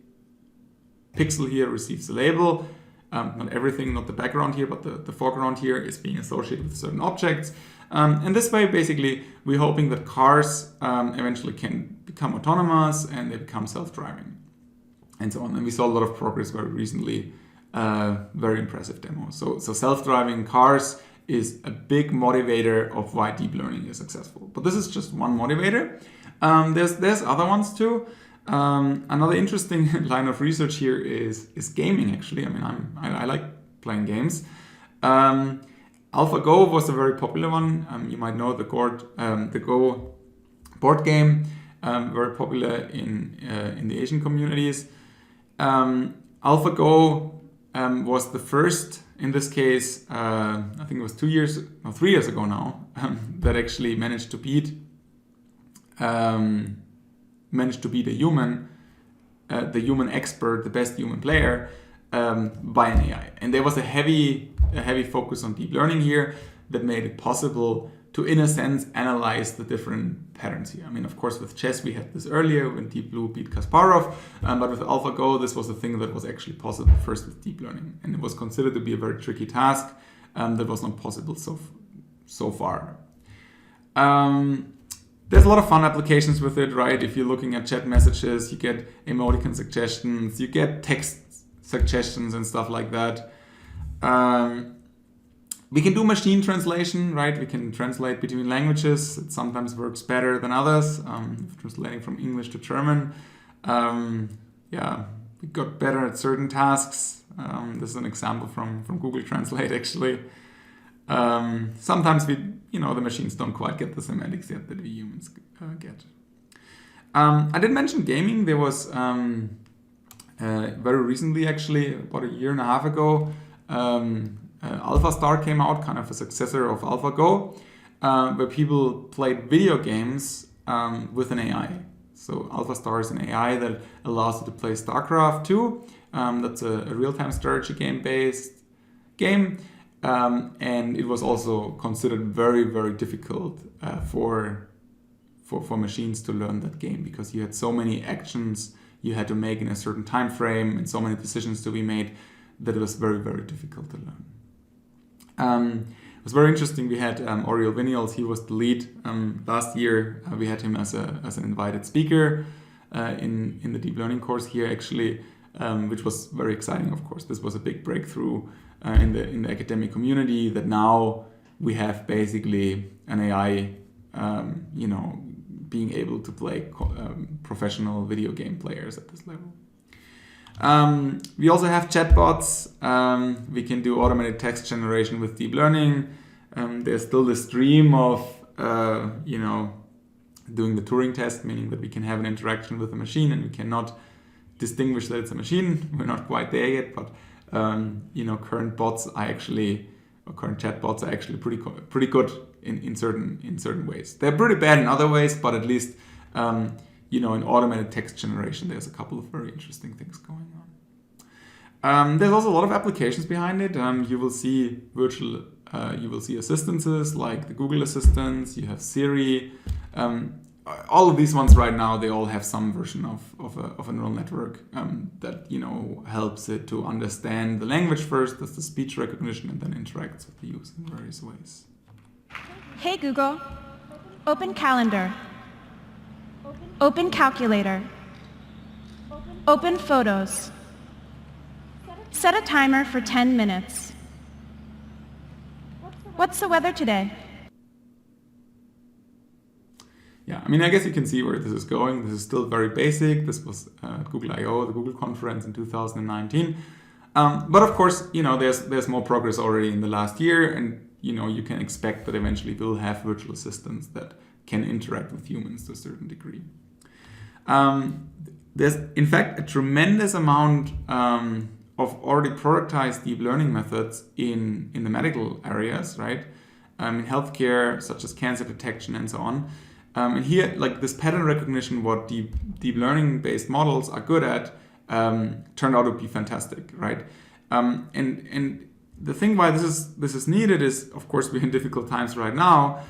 pixel here receives a label. Not everything, not the background here, but the foreground here is being associated with certain objects. And this way, basically, we're hoping that cars eventually can become autonomous and they become self-driving and so on. And we saw a lot of progress very recently, very impressive demos. So self-driving cars is a big motivator of why deep learning is successful. But this is just one motivator. There's other ones too. Another interesting line of research here is gaming. Actually, I like playing games. AlphaGo was a very popular one. You might know the Go board game, very popular in the Asian communities. AlphaGo was the first, in this case, I think it was 3 years ago now, that actually managed to beat a human, the human expert, the best human player, by an AI. And there was a heavy focus on deep learning here that made it possible to, in a sense, analyze the different patterns here. Of course, with chess, we had this earlier when Deep Blue beat Kasparov, but with AlphaGo, this was a thing that was actually possible first with deep learning. And it was considered to be a very tricky task that was not possible so far. There's a lot of fun applications with it, right? If you're looking at chat messages, you get emoticon suggestions, you get text suggestions and stuff like that. We can do machine translation, right? We can translate between languages. It sometimes works better than others. Translating from English to German. We got better at certain tasks. This is an example from Google Translate, actually. Sometimes the machines don't quite get the semantics yet that we humans get. I did mention gaming. There was very recently, actually, about a year and a half ago, AlphaStar came out, kind of a successor of AlphaGo, where people played video games with an AI. So AlphaStar is an AI that allows you to play StarCraft 2. That's a real-time strategy game-based game. And it was also considered very, very difficult for machines to learn that game, because you had so many actions you had to make in a certain time frame and so many decisions to be made that it was very, very difficult to learn. It was very interesting. We had Oriol Vinials. He was the lead last year. We had him as an invited speaker in the deep learning course here, actually, which was very exciting. Of course, this was a big breakthrough in the academic community, that now we have basically an AI, being able to play professional video game players at this level. We also have chatbots. We can do automated text generation with deep learning. There's still this dream of, doing the Turing test, meaning that we can have an interaction with a machine and we cannot distinguish that it's a machine. We're not quite there yet, but current chatbots are actually pretty good in certain ways. They're pretty bad in other ways, but at least in automated text generation, there's a couple of very interesting things going on. There's also a lot of applications behind it. You will see assistances like the Google Assistants. You have Siri. All of these ones right now, they all have some version of a neural network that helps it to understand the language first, does the speech recognition, and then interacts with the user in various ways. Hey Google, open calendar, open calculator, open photos, set a timer for 10 minutes. What's the weather today? Yeah, I mean, I guess you can see where this is going. This is still very basic. This was Google I/O, the Google conference in 2019. But of course, there's more progress already in the last year, and you can expect that eventually we'll have virtual assistants that can interact with humans to a certain degree. There's in fact a tremendous amount of already productized deep learning methods in the medical areas, right? In healthcare, such as cancer detection and so on. And here, like this pattern recognition, what deep learning based models are good at, turned out to be fantastic, right? And the thing why this is needed is, of course, we're in difficult times right now.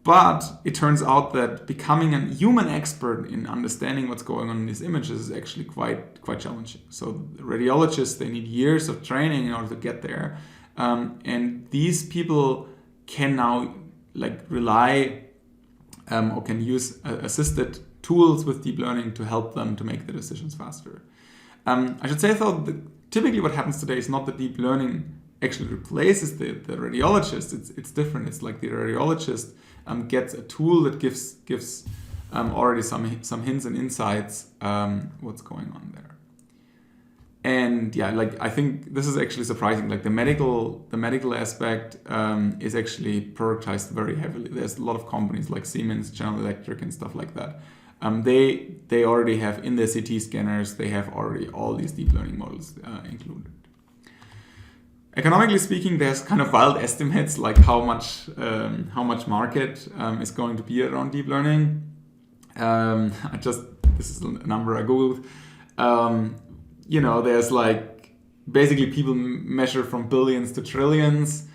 But it turns out that becoming a human expert in understanding what's going on in these images is actually quite challenging. So radiologists, they need years of training in order to get there. And these people can now rely or can use assisted tools with deep learning to help them to make the decisions faster. I should say though, typically what happens today is not that deep learning actually replaces the radiologist. It's different. It's like the radiologist gets a tool that gives already some hints and insights what's going on there. And yeah, I think this is actually surprising. Like the medical aspect is actually prioritized very heavily. There's a lot of companies like Siemens, General Electric, and stuff like that. They already have in their CT scanners. They have already all these deep learning models included. Economically speaking, there's kind of wild estimates like how much market is going to be around deep learning. This is a number I googled. There's basically people measure from billions to trillions,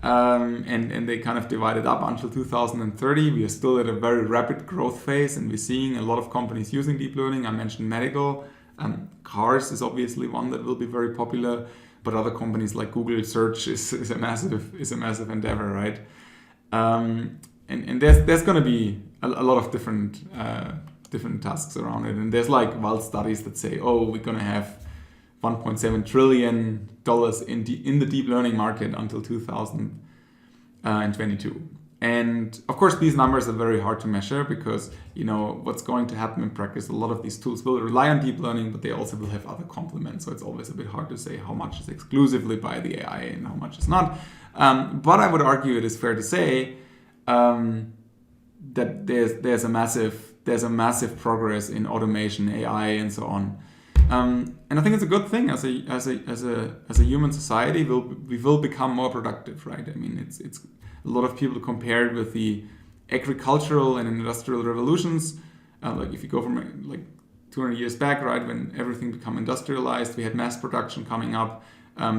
and they kind of divide it up until 2030. We are still at a very rapid growth phase, and we're seeing a lot of companies using deep learning. I mentioned medical. Cars is obviously one that will be very popular. But other companies like Google Search is a massive endeavor, right? And there's going to be a lot of different tasks around it, and there's wild studies that say, we're going to have $1.7 trillion in the deep learning market until 2022. And of course, these numbers are very hard to measure because what's going to happen in practice. A lot of these tools will rely on deep learning, but they also will have other complements. So it's always a bit hard to say how much is exclusively by the AI and how much is not. But I would argue it is fair to say that there's a massive progress in automation, AI, and so on. And I think it's a good thing as a human society. We will become more productive, right? I mean, it's a lot of people compare it with the agricultural and industrial revolutions. If you go from 200 years back, right, when everything became industrialized, we had mass production coming up.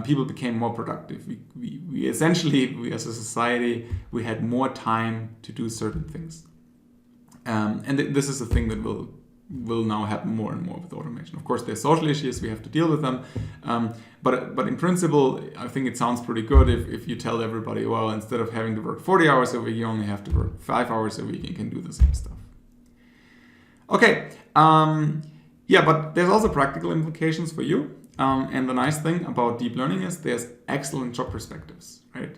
People became more productive. We essentially as a society, we had more time to do certain things. And this is a thing that will now happen more and more with automation. Of course, there's social issues, we have to deal with them. But in principle, I think it sounds pretty good if you tell everybody, well, instead of having to work 40 hours a week, you only have to work 5 hours a week and can do the same stuff. Okay, but there's also practical implications for you. And the nice thing about deep learning is there's excellent job perspectives, right?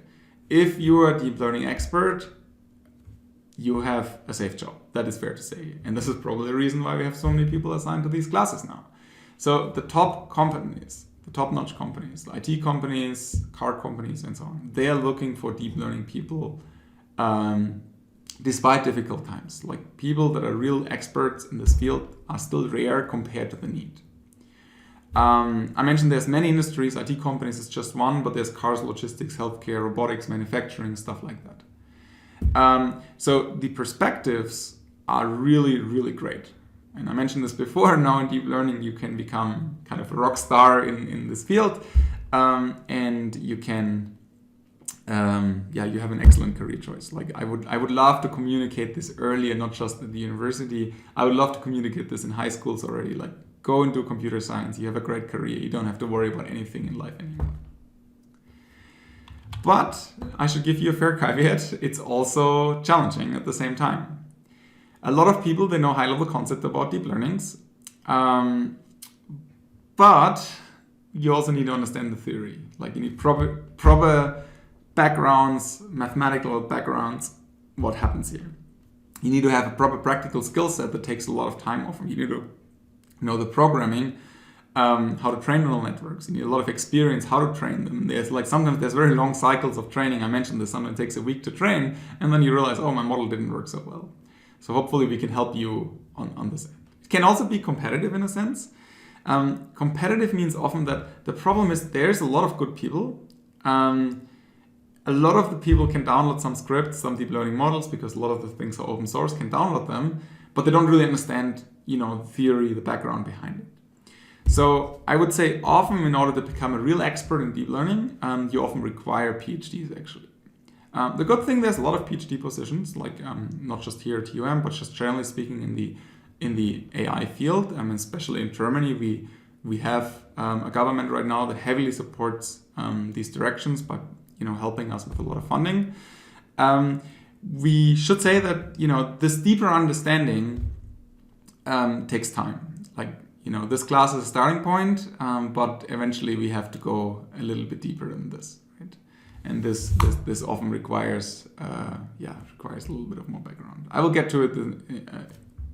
If you're a deep learning expert, you have a safe job. That is fair to say. And this is probably the reason why we have so many people assigned to these classes now. So the top companies, the top-notch companies, IT companies, car companies, and so on, they are looking for deep learning people despite difficult times. Like people that are real experts in this field are still rare compared to the need. I mentioned there's many industries, IT companies is just one, but there's cars, logistics, healthcare, robotics, manufacturing, stuff like that. So the perspectives are really, really great. And I mentioned this before, now in deep learning, you can become kind of a rock star in this field. And you can you have an excellent career choice. Like I would love to communicate this early and not just at the university. I would love to communicate this in high schools already. Like go and do computer science. You have a great career. You don't have to worry about anything in life anymore. But I should give you a fair caveat. It's also challenging at the same time. A lot of people, they know high-level concepts about deep learnings. But you also need to understand the theory. Like you need proper backgrounds, mathematical backgrounds, what happens here. You need to have a proper practical skill set that takes a lot of time off. You need to know the programming, how to train neural networks. You need a lot of experience how to train them. Sometimes there's very long cycles of training. I mentioned this, sometimes it takes a week to train, and then you realize, oh, my model didn't work so well. So hopefully we can help you on this end. It can also be competitive in a sense. Competitive means often that the problem is there's a lot of good people. A lot of the people can download some scripts, some deep learning models, because a lot of the things are open source, can download them, but they don't really understand, the theory, the background behind it. So I would say often in order to become a real expert in deep learning, you often require PhDs actually. The good thing, there's a lot of PhD positions, not just here at TUM, but just generally speaking in the AI field, especially in Germany, we have a government right now that heavily supports these directions by helping us with a lot of funding. We should say that this deeper understanding takes time. This class is a starting point, but eventually we have to go a little bit deeper than this, right? And this often requires a little bit of more background. I will get to it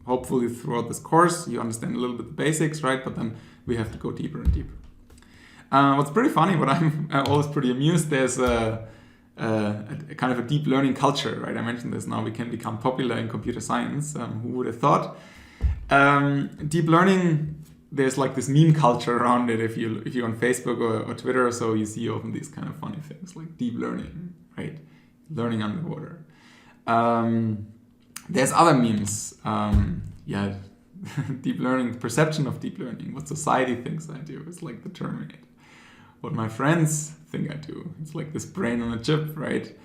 hopefully throughout this course. You understand a little bit the basics, right? But then we have to go deeper and deeper. What's pretty funny, what I'm always pretty amused, there's a kind of a deep learning culture, right? I mentioned this, now we can become popular in computer science. Who would have thought? Deep learning, there's this meme culture around it. If you're on Facebook or Twitter or so, you see often these kind of funny things like deep learning, right? Learning underwater. There's other memes. Deep learning, perception of deep learning, what society thinks I do. It's like the Terminator. What my friends think I do. It's like this brain on a chip, right?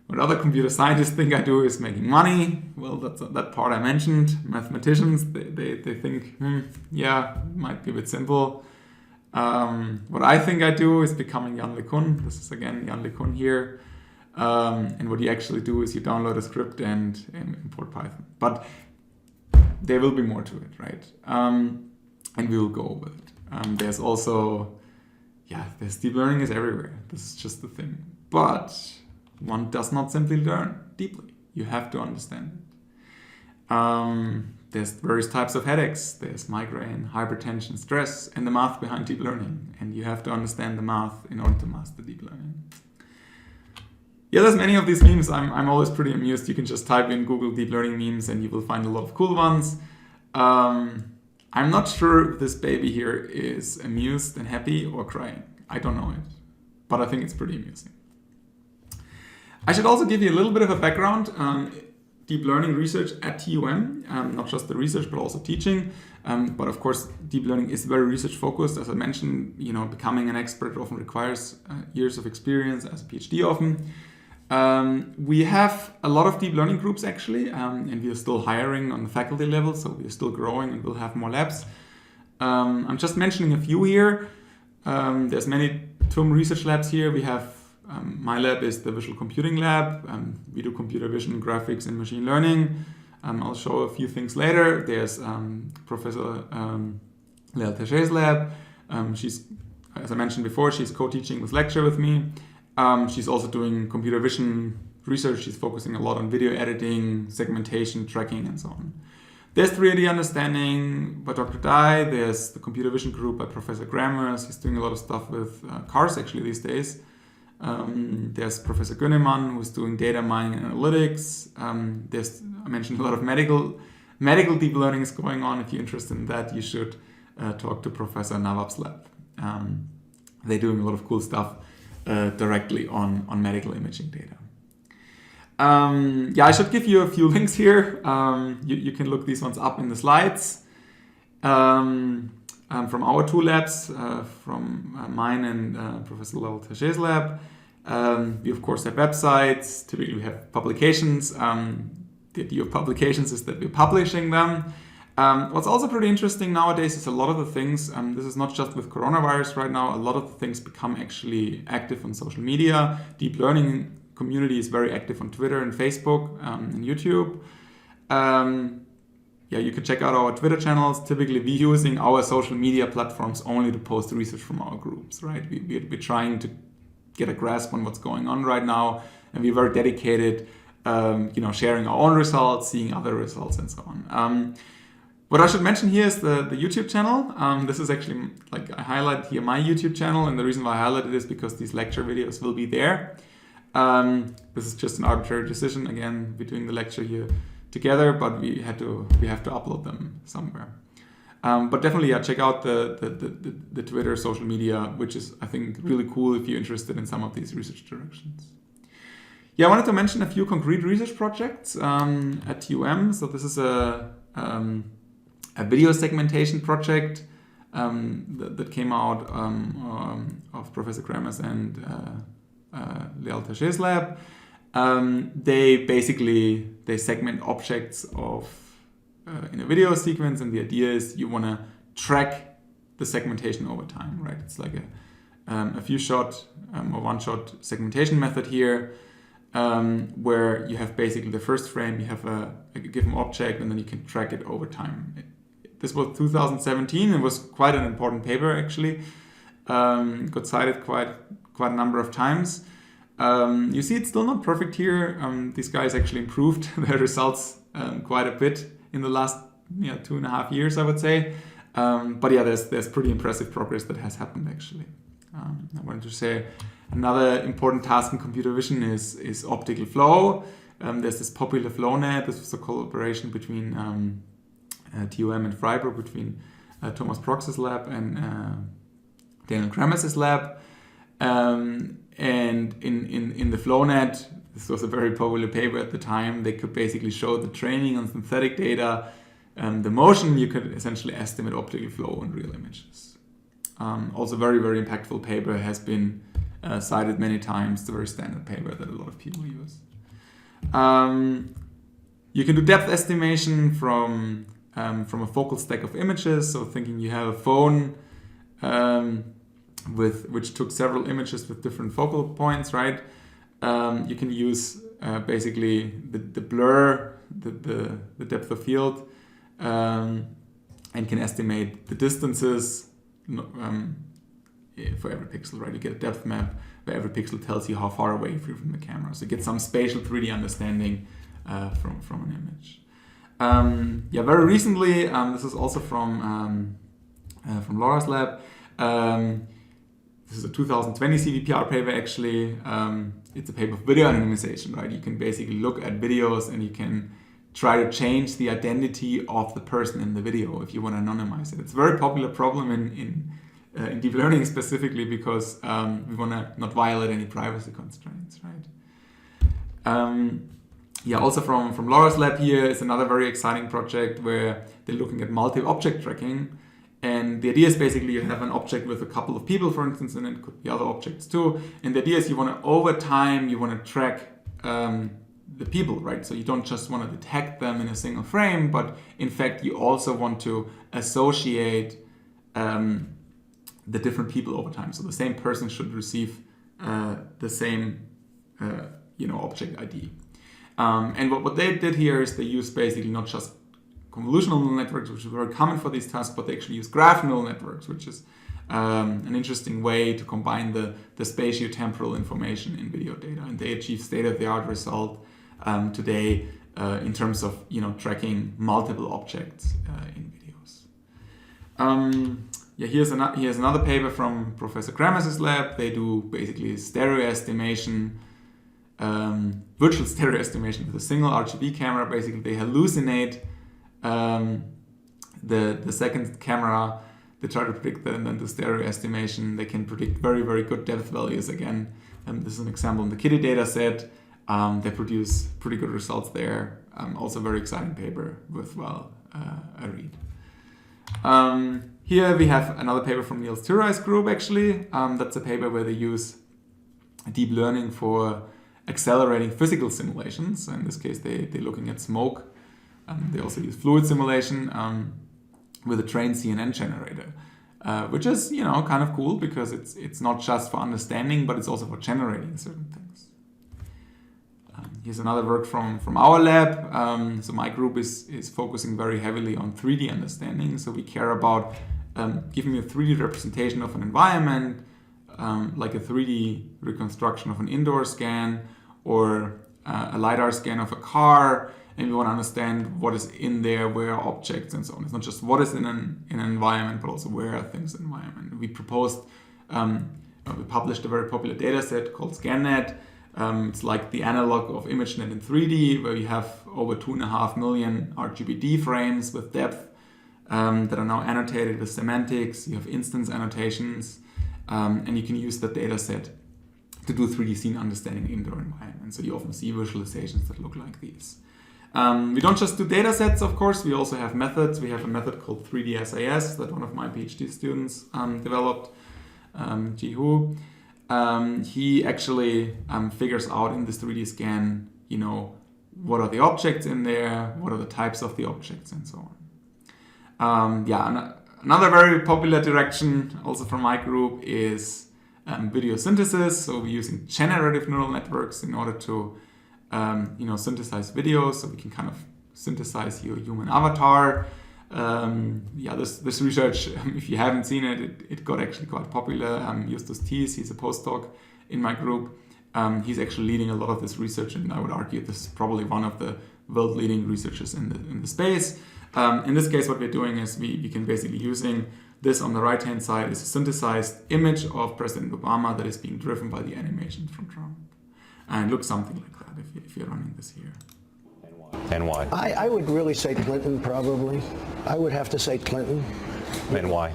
What other computer scientists think I do is making money. Well, that's that part I mentioned. Mathematicians, they think, might be a bit simple. What I think I do is becoming Jan LeCun. This is again Jan LeCun here. And what you actually do is you download a script and import Python. But there will be more to it, right? And we will go over it. There's also, there's deep learning is everywhere. This is just the thing. But one does not simply learn deeply. You have to understand it. There's various types of headaches. There's migraine, hypertension, stress, and the math behind deep learning. And you have to understand the math in order to master deep learning. There's many of these memes. I'm always pretty amused. You can just type in Google deep learning memes and you will find a lot of cool ones. I'm not sure if this baby here is amused and happy or crying. I don't know it, but I think it's pretty amusing. I should also give you a little bit of a background. Deep learning research at TUM, not just the research, but also teaching. But of course, deep learning is very research focused. As I mentioned, becoming an expert often requires years of experience as a PhD often. We have a lot of deep learning groups actually, and we are still hiring on the faculty level, so we are still growing and we'll have more labs. I'm just mentioning a few here. There's many TUM research labs here. We have my lab is the visual computing lab. We do computer vision, graphics, and machine learning. I'll show a few things later. There's Professor Léa Taché's lab. She's, as I mentioned before, she's co-teaching this lecture with me. She's also doing computer vision research. She's focusing a lot on video editing, segmentation, tracking, and so on. There's 3D understanding by Dr. Dai. There's the computer vision group by Professor Grammers. He's doing a lot of stuff with cars actually these days. There's Professor Günnemann, who's doing data mining and analytics. I mentioned a lot of medical deep learning is going on. If you're interested in that, you should talk to Professor Nawab's lab. They're doing a lot of cool stuff directly on medical imaging data. I should give you a few links here. You can look these ones up in the slides. From our two labs, from mine and Professor Léa Taché's lab. We of course have websites. Typically we have publications. The idea of publications is that we're publishing them. What's also pretty interesting nowadays is a lot of the things, this is not just with coronavirus right now, a lot of the things become actually active on social media. Deep learning community is very active on Twitter and Facebook and YouTube. You can check out our Twitter channels. Typically we're using our social media platforms only to post research from our groups, right? We're trying to get a grasp on what's going on right now, and we're very dedicated, sharing our own results, seeing other results, and so on. What I should mention here is the YouTube channel. This is actually, I highlight here my YouTube channel, and the reason why I highlight it is because these lecture videos will be there. This is just an arbitrary decision. Again, we're doing the lecture here together, but we have to upload them somewhere. But definitely, check out the Twitter social media, which is, I think, really cool if you're interested in some of these research directions. I wanted to mention a few concrete research projects at TUM. So this is a video segmentation project that came out of Professor Kramer's and Leal Taché's lab. They segment objects in a video sequence, and the idea is you want to track the segmentation over time, right? It's like a few shot or one shot segmentation method here, where you have basically the first frame, you have a given object, and then you can track it over time. This was 2017. It was quite an important paper actually. Got cited quite a number of times. You see it's still not perfect here. These guys actually improved their results quite a bit in the last 2.5 years, I would say. But there's pretty impressive progress that has happened actually. I wanted to say another important task in computer vision is optical flow. There's this popular flow net. This was a collaboration between TUM and Freiburg, between Thomas Prox's lab and Daniel Kramer's lab. And in the FlowNet, this was a very popular paper at the time. They could basically show the training on synthetic data, the motion. You could essentially estimate optical flow in real images. Also, very, very impactful paper, has been cited many times. It's a very standard paper that a lot of people use. You can do depth estimation from a focal stack of images. So thinking you have a phone which took several images with different focal points, right? You can use basically the blur, the depth of field, and can estimate the distances for every pixel, right? You get a depth map where every pixel tells you how far away you're from the camera. So you get some spatial 3D understanding from an image. Very recently, this is also from Laura's lab. This is a 2020 CVPR paper actually. It's a paper of video anonymization, right? You can basically look at videos and you can try to change the identity of the person in the video if you want to anonymize it. It's a very popular problem in deep learning specifically because we want to not violate any privacy constraints, right? Also from Laura's lab here is another very exciting project where they're looking at multi-object tracking. And the idea is basically you have an object with a couple of people, for instance, and it could be other objects too. And the idea is you want to, over time, you want to track the people, right? So you don't just want to detect them in a single frame, but in fact, you also want to associate the different people over time. So the same person should receive the same, object ID. And what they did here is they used basically not just convolutional neural networks, which is very common for these tasks, but they actually use graph neural networks, which is an interesting way to combine the spatiotemporal information in video data. And they achieve state-of-the-art result today in terms of tracking multiple objects in videos. Here's another paper from Professor Kramer's lab. They do basically stereo estimation, virtual stereo estimation with a single RGB camera. Basically, they hallucinate the second camera. They try to predict that, and then do stereo estimation. They can predict very, very good depth values again. This is an example in the Kitty data set. They produce pretty good results there. Also very exciting paper, worthwhile a read. Here we have another paper from Niels Thurai's group actually. That's a paper where they use deep learning for accelerating physical simulations. In this case, they're looking at smoke. They also use fluid simulation with a trained CNN generator, which is, kind of cool because it's not just for understanding, but it's also for generating certain things. Here's another work from our lab. So my group is focusing very heavily on 3D understanding. So we care about giving a 3D representation of an environment, like a 3D reconstruction of an indoor scan or a LiDAR scan of a car. And we want to understand what is in there, where are objects and so on. It's not just what is in an environment, but also where are things in the environment. We published a very popular data set called ScanNet. It's like the analog of ImageNet in 3D, where you have over 2.5 million RGBD frames with depth that are now annotated with semantics. You have instance annotations, and you can use that data set to do 3D scene understanding in indoor environments. So you often see visualizations that look like these. We don't just do data sets, of course. We also have methods. We have a method called 3D SIS that one of my PhD students developed, Jihu. He actually figures out in this 3D scan, what are the objects in there, what are the types of the objects, and so on. Another very popular direction, also from my group, is video synthesis. So we're using generative neural networks in order to, synthesize videos. So we can kind of synthesize your human avatar. This research, if you haven't seen it, it got actually quite popular. Justus Thies, he's a postdoc in my group. He's actually leading a lot of this research, and I would argue this is probably one of the world-leading researchers in the space. In this case, what we're doing is we can basically using this on the right-hand side is a synthesized image of President Obama that is being driven by the animation from Trump. And it looks something like that if you're running this here. And why? I would really say Clinton, probably. I would have to say Clinton. And why?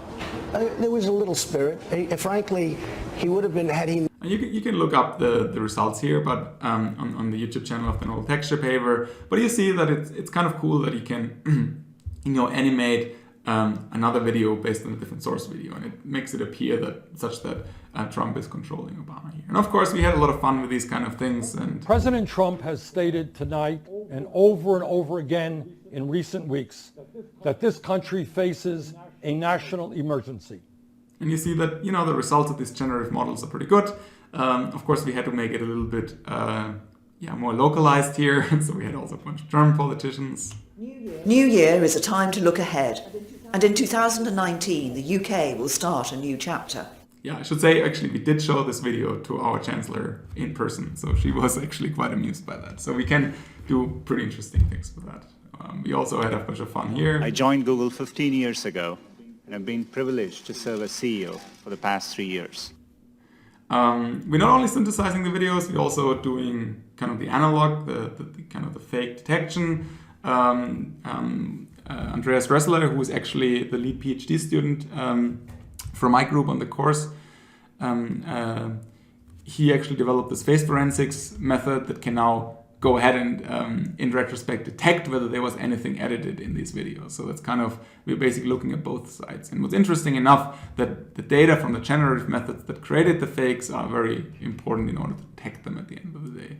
There was a little spirit. Frankly, he would have been, had he... You can look up the results here, but on the YouTube channel of the Novel Texture paper. But you see that it's kind of cool that you can animate another video based on a different source video, and it makes it appear that Trump is controlling Obama here. And of course, we had a lot of fun with these kind of things. And President Trump has stated tonight and over again in recent weeks that this country faces a national emergency. And you see that, the results of these generative models are pretty good. Of course, we had to make it a little bit more localized here. So we had also a bunch of German politicians. New Year is a time to look ahead. And in 2019, the UK will start a new chapter. Yeah, I should say, actually, we did show this video to our chancellor in person. So she was actually quite amused by that. So we can do pretty interesting things with that. We also had a bunch of fun here. I joined Google 15 years ago, and I've been privileged to serve as CEO for the past 3 years. We're not only synthesizing the videos, we're also doing kind of the analog, the kind of the fake detection. Andreas Ressler, who is actually the lead PhD student from my group on the course, he actually developed this face forensics method that can now go ahead and, in retrospect, detect whether there was anything edited in these videos. So that's kind of, we're basically looking at both sides. And what's interesting enough, that the data from the generative methods that created the fakes are very important in order to detect them at the end of the day.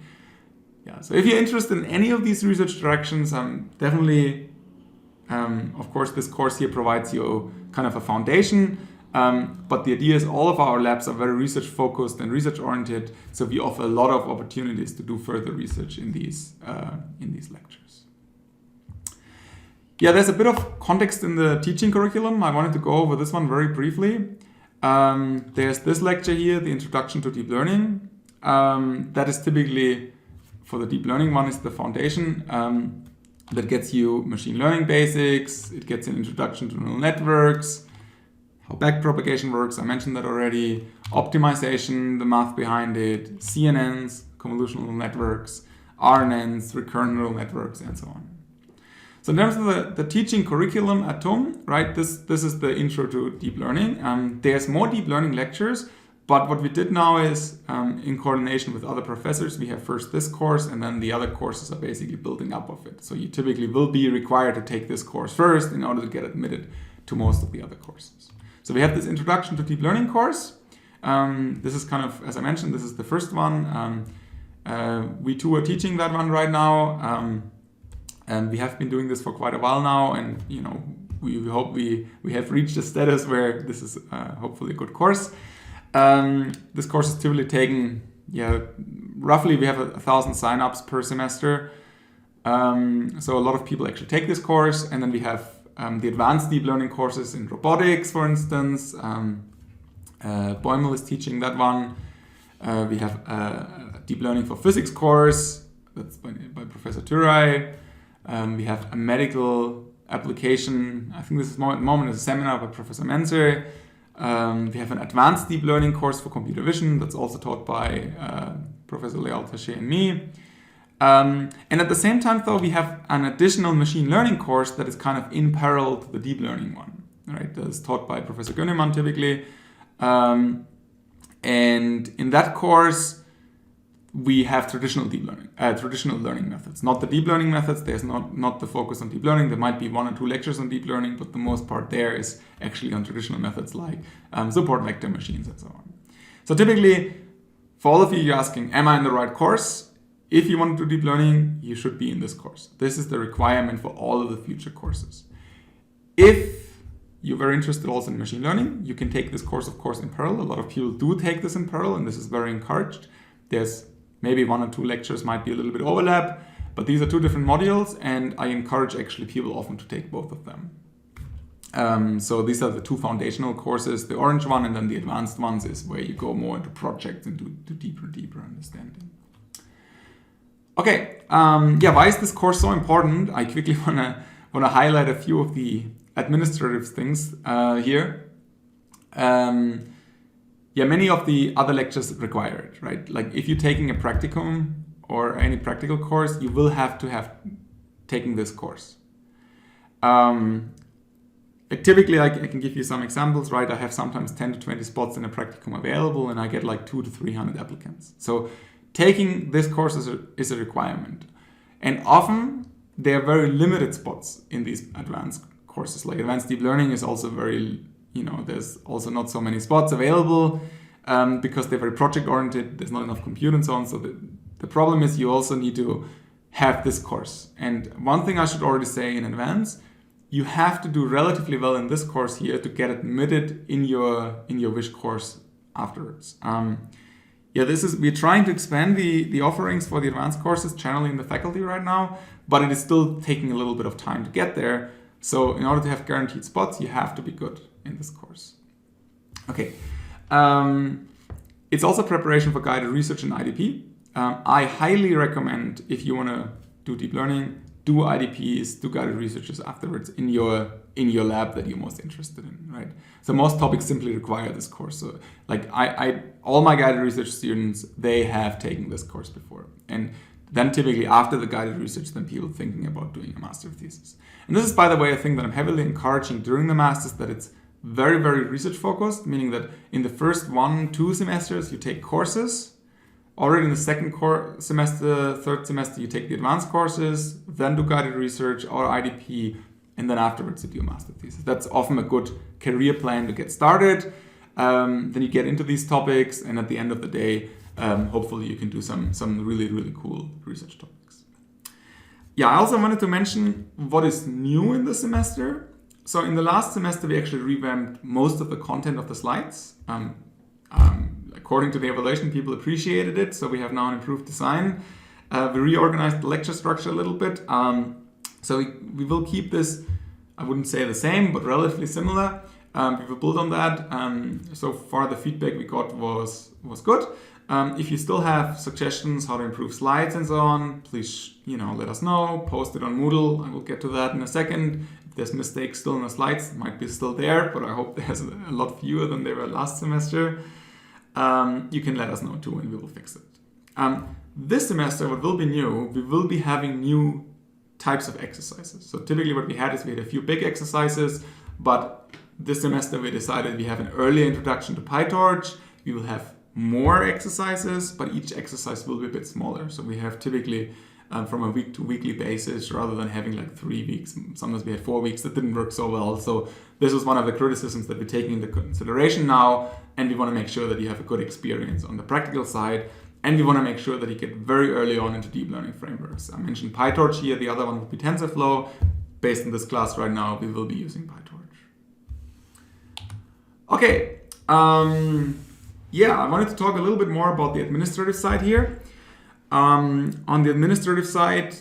Yeah, so if you're interested in any of these research directions, definitely, of course, this course here provides you kind of a foundation. But the idea is all of our labs are very research focused and research oriented, so we offer a lot of opportunities to do further research in these lectures. Yeah, there's a bit of context in the teaching curriculum. I wanted to go over this one very briefly. There's this lecture here, the Introduction to Deep Learning. That is typically, for the deep learning one, is the foundation. That gets you machine learning basics. It gets an introduction to neural networks, how backpropagation works, I mentioned that already, optimization, the math behind it, CNNs, convolutional networks, RNNs, recurrent neural networks, and so on. So in terms of the teaching curriculum at TUM, right, this is the intro to deep learning. There's more deep learning lectures, but what we did now is, in coordination with other professors, we have first this course, and then the other courses are basically building up of it. So you typically will be required to take this course first in order to get admitted to most of the other courses. So we have this Introduction to Deep Learning course. This is kind of, as I mentioned, this is the first one. We too are teaching that one right now. And we have been doing this for quite a while now. And, you know, we hope we have reached a status where this is hopefully a good course. This course is typically taken, roughly we have 1,000 signups per semester. So a lot of people actually take this course. And then we have the advanced deep learning courses in robotics, for instance. Boimel is teaching that one. We have a deep learning for physics course, that's by Professor Thuray. We have a medical application, I think this is at the moment is a seminar by Professor Menzer. We have an advanced deep learning course for computer vision, that's also taught by Professor Leal Taché and me. And at the same time, though, we have an additional machine learning course that is kind of in parallel to the deep learning one, right? That is taught by Professor Gönnemann typically. And in that course, we have traditional deep learning, traditional learning methods, not the deep learning methods. There's not the focus on deep learning. There might be 1 or 2 lectures on deep learning, but the most part there is actually on traditional methods like support vector machines and so on. So typically, for all of you, you're asking, am I in the right course? If you want to do deep learning, you should be in this course. This is the requirement for all of the future courses. If you're very interested also in machine learning, you can take this course, of course, in parallel. A lot of people do take this in parallel, and this is very encouraged. There's maybe 1 or 2 lectures might be a little bit overlap, but these are 2 different modules, and I encourage actually people often to take both of them. So these are the 2 foundational courses, the orange one, and then the advanced ones is where you go more into projects and do deeper understanding. Okay, why is this course so important? I quickly wanna highlight a few of the administrative things here. Many of the other lectures require it, right? Like if you're taking a practicum or any practical course, you will have to have taken this course. Typically, I can give you some examples, right? I have sometimes 10 to 20 spots in a practicum available, and I get like 200 to 300 applicants. So taking this course is a requirement. And often there are very limited spots in these advanced courses. Like advanced deep learning is also very, there's also not so many spots available because they're very project oriented. There's not enough compute and so on. So the problem is you also need to have this course. And one thing I should already say in advance, you have to do relatively well in this course here to get admitted in your wish course afterwards. We're trying to expand the offerings for the advanced courses generally in the faculty right now, but it is still taking a little bit of time to get there. So in order to have guaranteed spots, you have to be good in this course. Okay. It's also preparation for guided research in IDP. I highly recommend, if you want to do deep learning, do IDPs, do guided researches afterwards in your lab that you're most interested in, right? So most topics simply require this course. So like all my guided research students, they have taken this course before. And then typically after the guided research, then people thinking about doing a master thesis. And this is, by the way, a thing that I'm heavily encouraging during the masters, that it's very, very research focused, meaning that in the first 1-2 semesters, you take courses. Already in the second semester, third semester, you take the advanced courses, then do guided research or IDP, and then afterwards you do a master thesis. That's often a good career plan to get started. Then you get into these topics, and at the end of the day, hopefully you can do some really, really cool research topics. I also wanted to mention what is new in the semester. So in the last semester, we actually revamped most of the content of the slides. According to the evaluation, people appreciated it, so we have now an improved design. We reorganized the lecture structure a little bit. So we will keep this, I wouldn't say the same, but relatively similar. We will build on that. So far the feedback we got was good. If you still have suggestions how to improve slides and so on, please let us know. Post it on Moodle. I will get to that in a second. If there's mistakes still in the slides, it might be still there, but I hope there's a lot fewer than they were last semester. You can let us know too, and we will fix it. This semester, what will be new, we will be having new types of exercises. So typically what we had is we had a few big exercises, but this semester we decided we have an early introduction to PyTorch. We will have more exercises, but each exercise will be a bit smaller. So we have typically from a week to weekly basis rather than having like 3 weeks. Sometimes we had 4 weeks that didn't work so well. So this was one of the criticisms that we're taking into consideration now, and we want to make sure that you have a good experience on the practical side, and we want to make sure that you get very early on into deep learning frameworks. I mentioned PyTorch here, the other one would be TensorFlow. Based on this class right now, we will be using PyTorch. Okay, yeah, I wanted to talk a little bit more about the administrative side here. On the administrative side,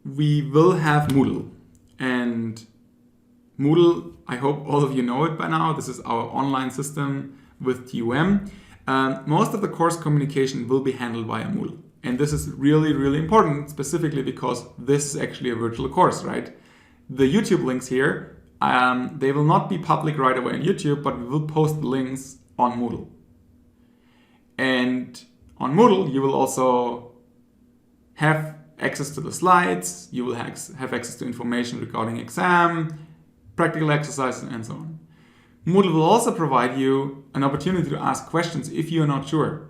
we will have Moodle. And Moodle, I hope all of you know it by now. This is our online system with TUM. Most of the course communication will be handled via Moodle. And this is really, really important, specifically because this is actually a virtual course, right? The YouTube links here, they will not be public right away on YouTube, but we will post the links on Moodle. And on Moodle, you will also have access to the slides, you will have access to information regarding exam, practical exercises, and so on. Moodle will also provide you an opportunity to ask questions if you are not sure.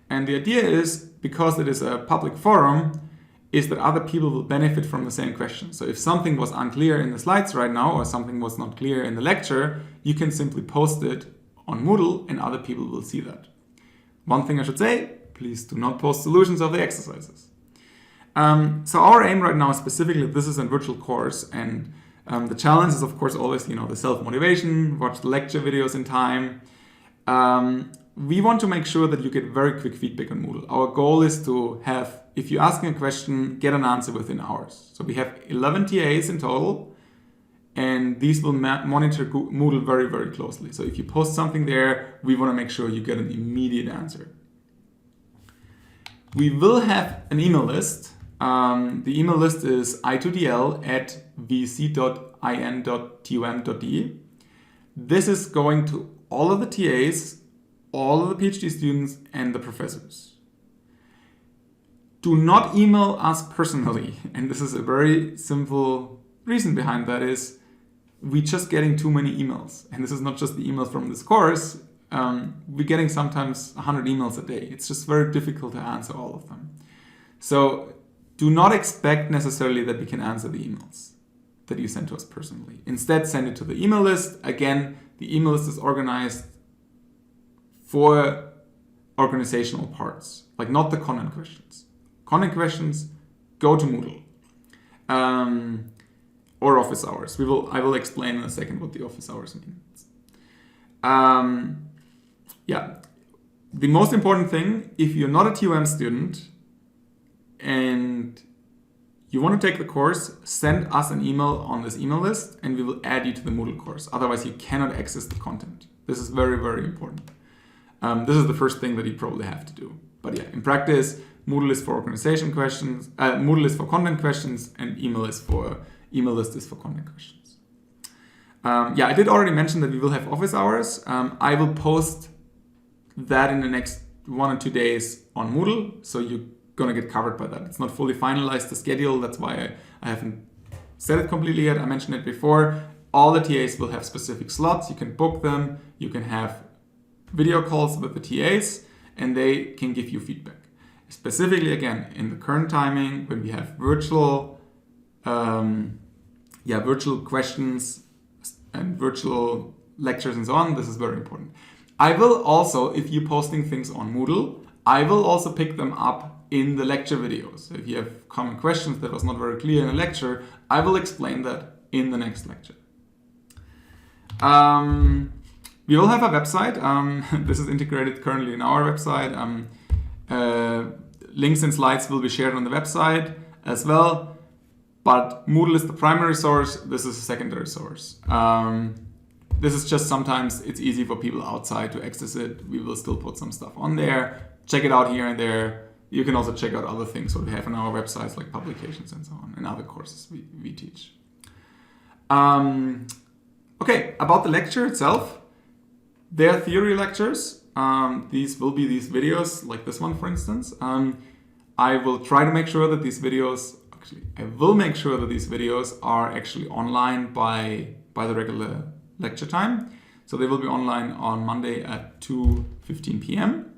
And the idea is, because it is a public forum, is that other people will benefit from the same question. So if something was unclear in the slides right now, or something was not clear in the lecture, you can simply post it on Moodle and other people will see that. One thing I should say, please do not post solutions of the exercises. So our aim right now, specifically, this is a virtual course, and the challenge is, of course, always, the self-motivation, watch the lecture videos in time. We want to make sure that you get very quick feedback on Moodle. Our goal is to have, if you're asking a question, get an answer within hours. So we have 11 TAs in total, and these will monitor Moodle very, very closely. So if you post something there, we want to make sure you get an immediate answer. We will have an email list. The email list is i2dl@vc.in.tum.de. This is going to all of the TAs, all of the PhD students, and the professors. Do not email us personally. And this is a very simple reason behind that is we're just getting too many emails. And this is not just the emails from this course. We're getting sometimes 100 emails a day. It's just very difficult to answer all of them. So do not expect necessarily that we can answer the emails that you send to us personally. Instead, send it to the email list. Again, the email list is organized for organizational parts, like not the content questions. Content questions, go to Moodle or office hours. I will explain in a second what the office hours means. Yeah, the most important thing, if you're not a TUM student and you want to take the course, send us an email on this email list and we will add you to the Moodle course. Otherwise, you cannot access the content. This is very, very important. This is the first thing that you probably have to do. But yeah, in practice, Moodle is for organization questions, Moodle is for content questions, and email list is for content questions. Yeah, I did already mention that we will have office hours. I will post that in the next 1 or 2 days on Moodle, so you're gonna get covered by that. It's not fully finalized, the schedule, that's why I haven't said it completely yet. I mentioned it before. All the TAs will have specific slots. You can book them, you can have video calls with the TAs, and they can give you feedback. Specifically, again, in the current timing, when we have virtual questions and virtual lectures and so on, this is very important. I will also, if you're posting things on Moodle, I will also pick them up in the lecture videos. So if you have common questions that was not very clear in a lecture, I will explain that in the next lecture. We will have a website. This is integrated currently in our website. Links and slides will be shared on the website as well. But Moodle is the primary source. This is a secondary source. This is just sometimes it's easy for people outside to access it. We will still put some stuff on there. Check it out here and there. You can also check out other things what we have on our websites, like publications and so on, and other courses we teach. Okay, about the lecture itself. They are theory lectures. These will be these videos, like this one, for instance. I will try to make sure that these videos, are actually online by the regular lecture time. So they will be online on Monday at 2:15 p.m.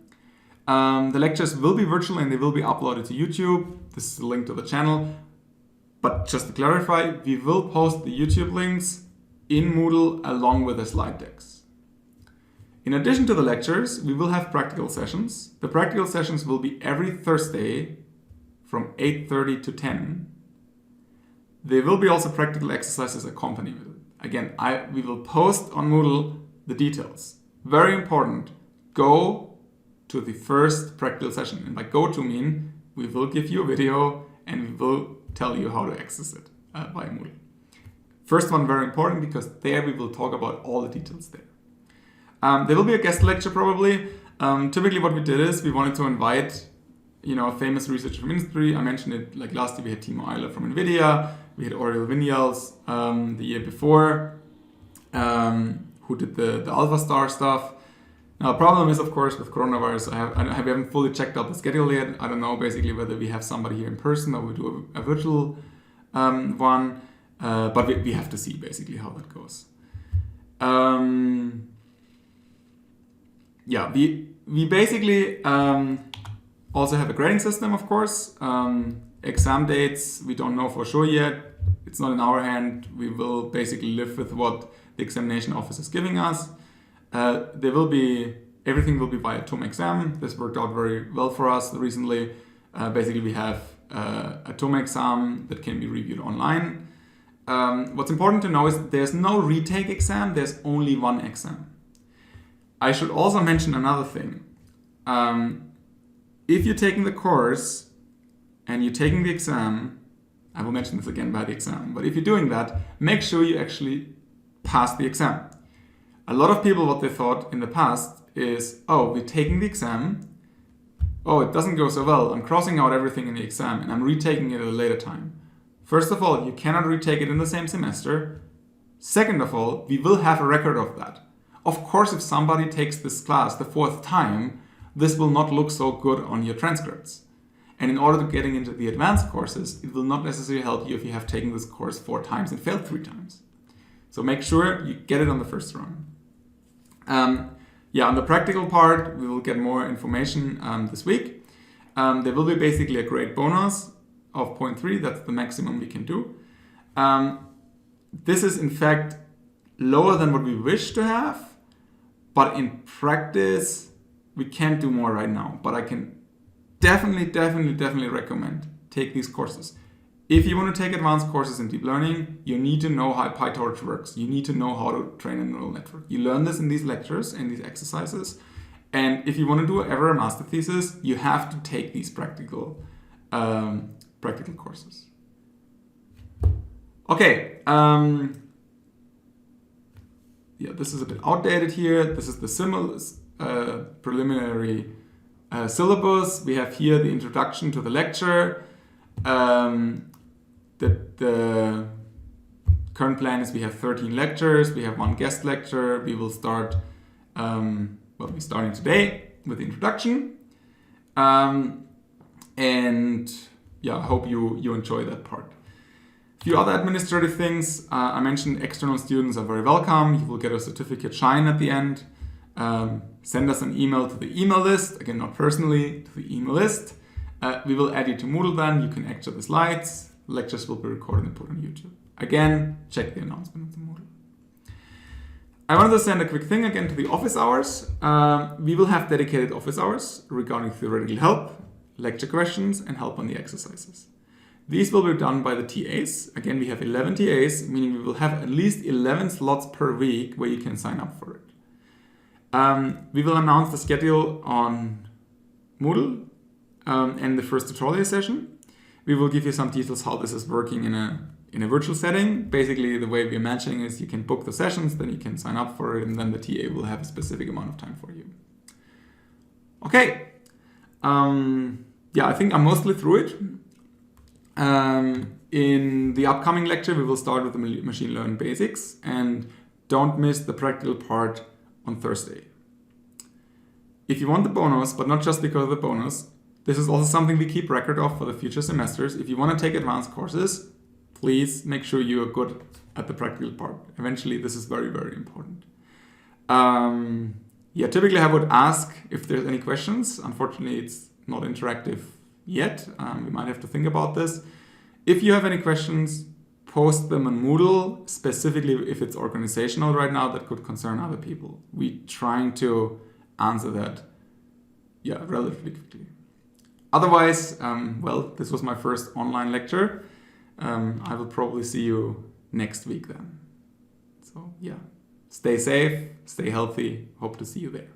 The lectures will be virtual and they will be uploaded to YouTube. This is the link to the channel. But just to clarify, we will post the YouTube links in Moodle along with the slide decks. In addition to the lectures, we will have practical sessions. The practical sessions will be every Thursday from 8:30 to 10. There will be also practical exercises accompanied with it. Again, we will post on Moodle the details. Very important, go to the first practical session. And by go to mean, we will give you a video and we will tell you how to access it via Moodle. First one, very important, because there we will talk about all the details there. There will be a guest lecture probably. Typically what we did is we wanted to invite a famous researcher from industry. I mentioned it like last year we had Timo Euler from NVIDIA. We had Oriol Vinyals the year before, who did the AlphaStar stuff. Now, the problem is, of course, with coronavirus, we haven't fully checked out the schedule yet. I don't know basically whether we have somebody here in person or we do a virtual one, but we have to see basically how that goes. We basically also have a grading system, of course. Exam dates, we don't know for sure yet. It's not in our hand. We will basically live with what the examination office is giving us. Everything will be via TUM exam. This worked out very well for us recently. Basically, we have a TUM exam that can be reviewed online. What's important to know is there's no retake exam, there's only one exam. I should also mention another thing. If you're taking the course and you're taking the exam, I will mention this again by the exam, but if you're doing that, make sure you actually pass the exam. A lot of people, what they thought in the past is, oh, we're taking the exam, oh, it doesn't go so well, I'm crossing out everything in the exam and I'm retaking it at a later time. First of all, you cannot retake it in the same semester. Second of all, we will have a record of that. Of course, if somebody takes this class the fourth time, this will not look so good on your transcripts. And in order to getting into the advanced courses, it will not necessarily help you if you have taken this course 4 times and failed 3 times. So make sure you get it on the first run. On the practical part, we will get more information this week. There will be basically a grade bonus of 0.3. That's the maximum we can do. This is in fact lower than what we wish to have, but in practice, we can't do more right now. But I can definitely recommend take these courses. If you want to take advanced courses in deep learning, you need to know how PyTorch works. You need to know how to train a neural network. You learn this in these lectures and these exercises. And if you want to do ever a master thesis, you have to take these practical courses. Okay. This is a bit outdated here. This is the preliminary syllabus. We have here the introduction to the lecture. The current plan is we have 13 lectures, we have 1 guest lecture. We will start, we're starting today with the introduction. I hope you enjoy that part. A few other administrative things. I mentioned external students are very welcome. You will get a certificate shine at the end. Send us an email to the email list. Again, not personally, to the email list. We will add you to Moodle then. You can extra the slides. Lectures will be recorded and put on YouTube. Again, check the announcement of the Moodle. I wanted to send a quick thing again to the office hours. We will have dedicated office hours regarding theoretical help, lecture questions, and help on the exercises. These will be done by the TAs. Again, we have 11 TAs, meaning we will have at least 11 slots per week where you can sign up for it. We will announce the schedule on Moodle and the first tutorial session. We will give you some details how this is working in a virtual setting. Basically, the way we're imagining is you can book the sessions, then you can sign up for it, and then the TA will have a specific amount of time for you. Okay. I think I'm mostly through it. In the upcoming lecture, we will start with the machine learning basics, and don't miss the practical part on Thursday. If you want the bonus, but not just because of the bonus, this is also something we keep record of for the future semesters. If you want to take advanced courses, please make sure you are good at the practical part. Eventually, this is very, very important. yeah, typically I would ask if there's any questions. Unfortunately, it's not interactive yet. We might have to think about this. If you have any questions, post them on Moodle, specifically if it's organizational right now that could concern other people. We're trying to answer that, yeah, relatively quickly. Otherwise, well, this was my first online lecture. I will probably see you next week then. So yeah, stay safe, stay healthy. Hope to see you there.